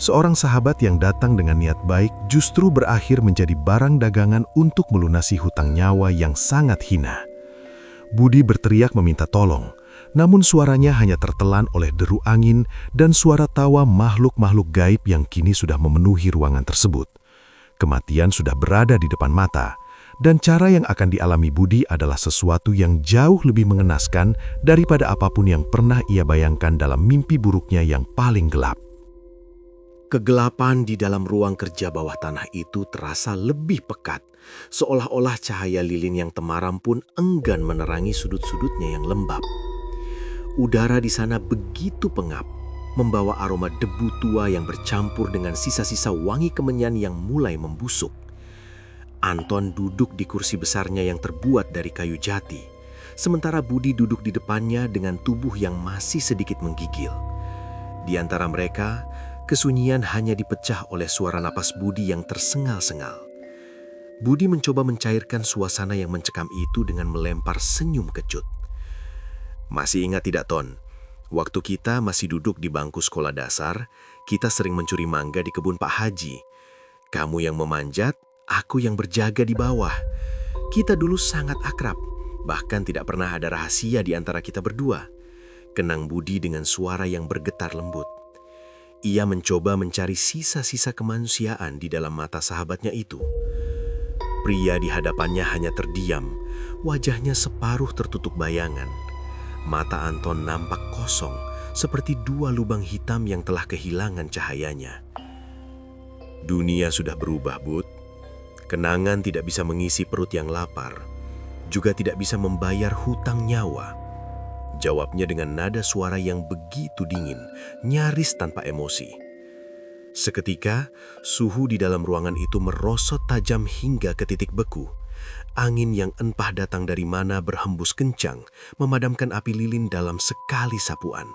Seorang sahabat yang datang dengan niat baik justru berakhir menjadi barang dagangan untuk melunasi hutang nyawa yang sangat hina. Budi berteriak meminta tolong, namun suaranya hanya tertelan oleh deru angin dan suara tawa makhluk-makhluk gaib yang kini sudah memenuhi ruangan tersebut. Kematian sudah berada di depan mata, dan cara yang akan dialami Budi adalah sesuatu yang jauh lebih mengenaskan daripada apapun yang pernah ia bayangkan dalam mimpi buruknya yang paling gelap. Kegelapan di dalam ruang kerja bawah tanah itu terasa lebih pekat, seolah-olah cahaya lilin yang temaram pun enggan menerangi sudut-sudutnya yang lembab. Udara di sana begitu pengap, membawa aroma debu tua yang bercampur dengan sisa-sisa wangi kemenyan yang mulai membusuk. Anton duduk di kursi besarnya yang terbuat dari kayu jati, sementara Budi duduk di depannya dengan tubuh yang masih sedikit menggigil. Di antara mereka, kesunyian hanya dipecah oleh suara napas Budi yang tersengal-sengal. Budi mencoba mencairkan suasana yang mencekam itu dengan melempar senyum kecut. Masih ingat tidak, Ton? Waktu kita masih duduk di bangku sekolah dasar, kita sering mencuri mangga di kebun Pak Haji. Kamu yang memanjat, aku yang berjaga di bawah. Kita dulu sangat akrab, bahkan tidak pernah ada rahasia di antara kita berdua. Kenang Budi dengan suara yang bergetar lembut. Ia mencoba mencari sisa-sisa kemanusiaan di dalam mata sahabatnya itu. Pria di hadapannya hanya terdiam, wajahnya separuh tertutup bayangan. Mata Anton nampak kosong, seperti dua lubang hitam yang telah kehilangan cahayanya. Dunia sudah berubah, Bud. Kenangan tidak bisa mengisi perut yang lapar, juga tidak bisa membayar hutang nyawa. Jawabnya dengan nada suara yang begitu dingin, nyaris tanpa emosi. Seketika, suhu di dalam ruangan itu merosot tajam hingga ke titik beku. Angin yang entah datang dari mana berhembus kencang, memadamkan api lilin dalam sekali sapuan.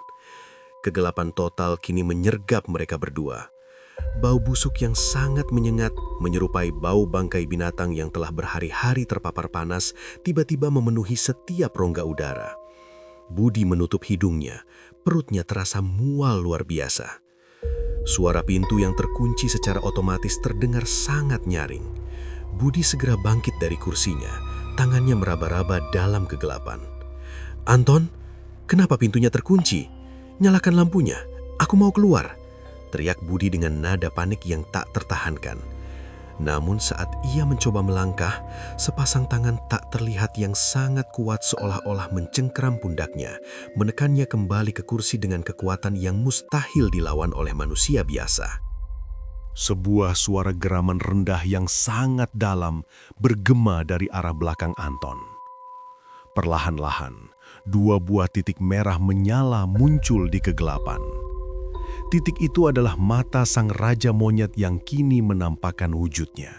Kegelapan total kini menyergap mereka berdua. Bau busuk yang sangat menyengat, menyerupai bau bangkai binatang yang telah berhari-hari terpapar panas, tiba-tiba memenuhi setiap rongga udara. Budi menutup hidungnya, perutnya terasa mual luar biasa. Suara pintu yang terkunci secara otomatis terdengar sangat nyaring. Budi segera bangkit dari kursinya, tangannya meraba-raba dalam kegelapan. "Anton, kenapa pintunya terkunci? Nyalakan lampunya, aku mau keluar," teriak Budi dengan nada panik yang tak tertahankan. Namun saat ia mencoba melangkah, sepasang tangan tak terlihat yang sangat kuat seolah-olah mencengkeram pundaknya, menekannya kembali ke kursi dengan kekuatan yang mustahil dilawan oleh manusia biasa. Sebuah suara geraman rendah yang sangat dalam bergema dari arah belakang Anton. Perlahan-lahan, dua buah titik merah menyala muncul di kegelapan. Titik itu adalah mata sang raja monyet yang kini menampakkan wujudnya.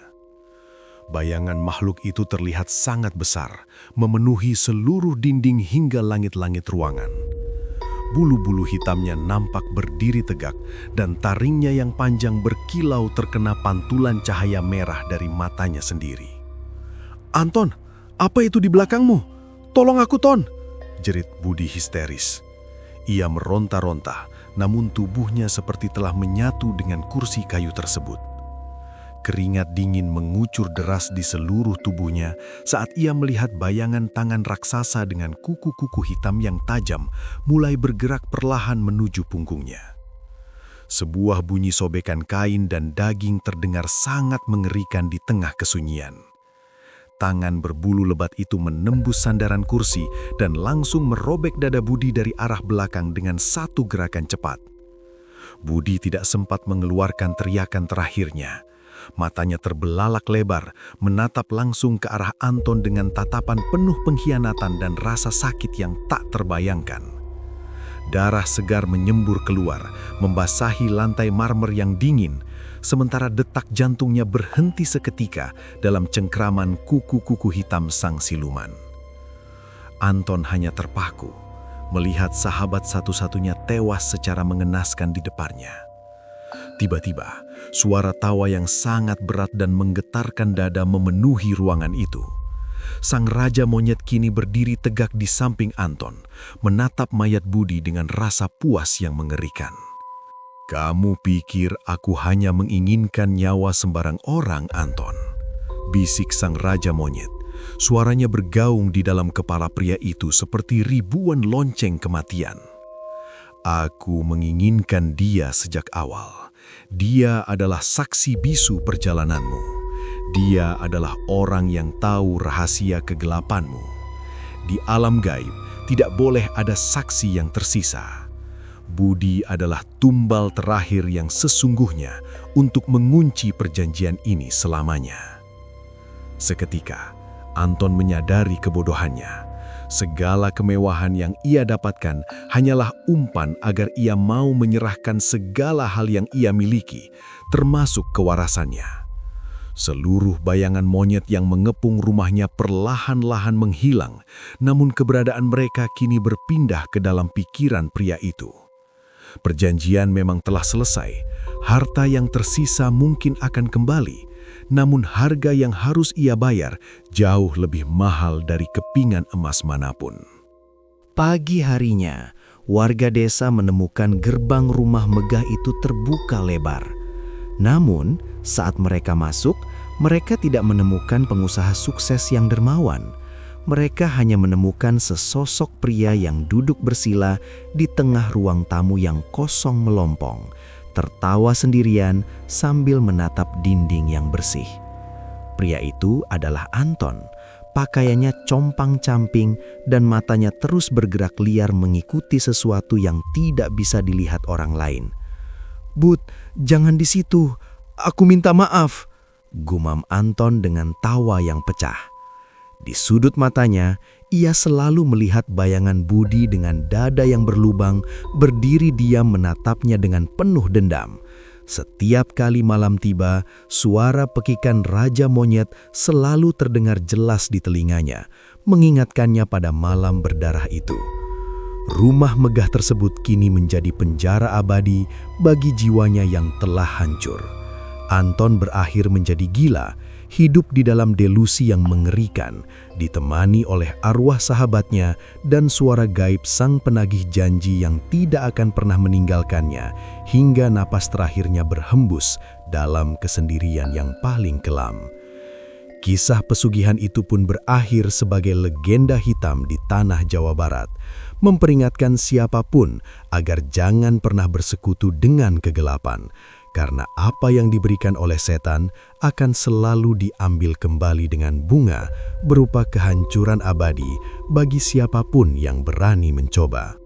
Bayangan makhluk itu terlihat sangat besar, memenuhi seluruh dinding hingga langit-langit ruangan. Bulu-bulu hitamnya nampak berdiri tegak, dan taringnya yang panjang berkilau terkena pantulan cahaya merah dari matanya sendiri. "Anton, apa itu di belakangmu? Tolong aku, Ton!" jerit Budi histeris. Ia meronta-ronta, namun tubuhnya seperti telah menyatu dengan kursi kayu tersebut. Keringat dingin mengucur deras di seluruh tubuhnya saat ia melihat bayangan tangan raksasa dengan kuku-kuku hitam yang tajam mulai bergerak perlahan menuju punggungnya. Sebuah bunyi sobekan kain dan daging terdengar sangat mengerikan di tengah kesunyian. Tangan berbulu lebat itu menembus sandaran kursi dan langsung merobek dada Budi dari arah belakang dengan satu gerakan cepat. Budi tidak sempat mengeluarkan teriakan terakhirnya. Matanya terbelalak lebar, menatap langsung ke arah Anton dengan tatapan penuh pengkhianatan dan rasa sakit yang tak terbayangkan. Darah segar menyembur keluar, membasahi lantai marmer yang dingin, sementara detak jantungnya berhenti seketika dalam cengkraman kuku-kuku hitam sang siluman. Anton hanya terpaku, melihat sahabat satu-satunya tewas secara mengenaskan di depannya. Tiba-tiba, suara tawa yang sangat berat dan menggetarkan dada memenuhi ruangan itu. Sang raja monyet kini berdiri tegak di samping Anton, menatap mayat Budi dengan rasa puas yang mengerikan. "Kamu pikir aku hanya menginginkan nyawa sembarang orang, Anton?" bisik sang raja monyet, Suaranya bergaung di dalam kepala pria itu seperti ribuan lonceng kematian. Aku menginginkan dia sejak awal. Dia adalah saksi bisu perjalananmu. Dia adalah orang yang tahu rahasia kegelapanmu. Di alam gaib, tidak boleh ada saksi yang tersisa. Budi adalah tumbal terakhir yang sesungguhnya untuk mengunci perjanjian ini selamanya. Seketika, Anton menyadari kebodohannya. Segala kemewahan yang ia dapatkan hanyalah umpan agar ia mau menyerahkan segala hal yang ia miliki, termasuk kewarasannya. Seluruh bayangan monyet yang mengepung rumahnya perlahan-lahan menghilang, namun keberadaan mereka kini berpindah ke dalam pikiran pria itu. Perjanjian memang telah selesai, harta yang tersisa mungkin akan kembali, namun harga yang harus ia bayar jauh lebih mahal dari kepingan emas manapun. Pagi harinya, warga desa menemukan gerbang rumah megah itu terbuka lebar. Namun, saat mereka masuk, mereka tidak menemukan pengusaha sukses yang dermawan. Mereka hanya menemukan sesosok pria yang duduk bersila di tengah ruang tamu yang kosong melompong, tertawa sendirian sambil menatap dinding yang bersih. Pria itu adalah Anton. Pakaiannya compang-camping dan matanya terus bergerak liar mengikuti sesuatu yang tidak bisa dilihat orang lain. "Bud, jangan di situ. Aku minta maaf," gumam Anton dengan tawa yang pecah. Di sudut matanya, ia selalu melihat bayangan Budi dengan dada yang berlubang berdiri diam menatapnya dengan penuh dendam. Setiap kali malam tiba, suara pekikan Raja Monyet selalu terdengar jelas di telinganya, mengingatkannya pada malam berdarah itu. Rumah megah tersebut kini menjadi penjara abadi bagi jiwanya yang telah hancur. Anton berakhir menjadi gila, hidup di dalam delusi yang mengerikan, ditemani oleh arwah sahabatnya dan suara gaib sang penagih janji yang tidak akan pernah meninggalkannya, hingga napas terakhirnya berhembus dalam kesendirian yang paling kelam. Kisah pesugihan itu pun berakhir sebagai legenda hitam di tanah Jawa Barat, memperingatkan siapapun agar jangan pernah bersekutu dengan kegelapan, karena apa yang diberikan oleh setan akan selalu diambil kembali dengan bunga berupa kehancuran abadi bagi siapapun yang berani mencoba.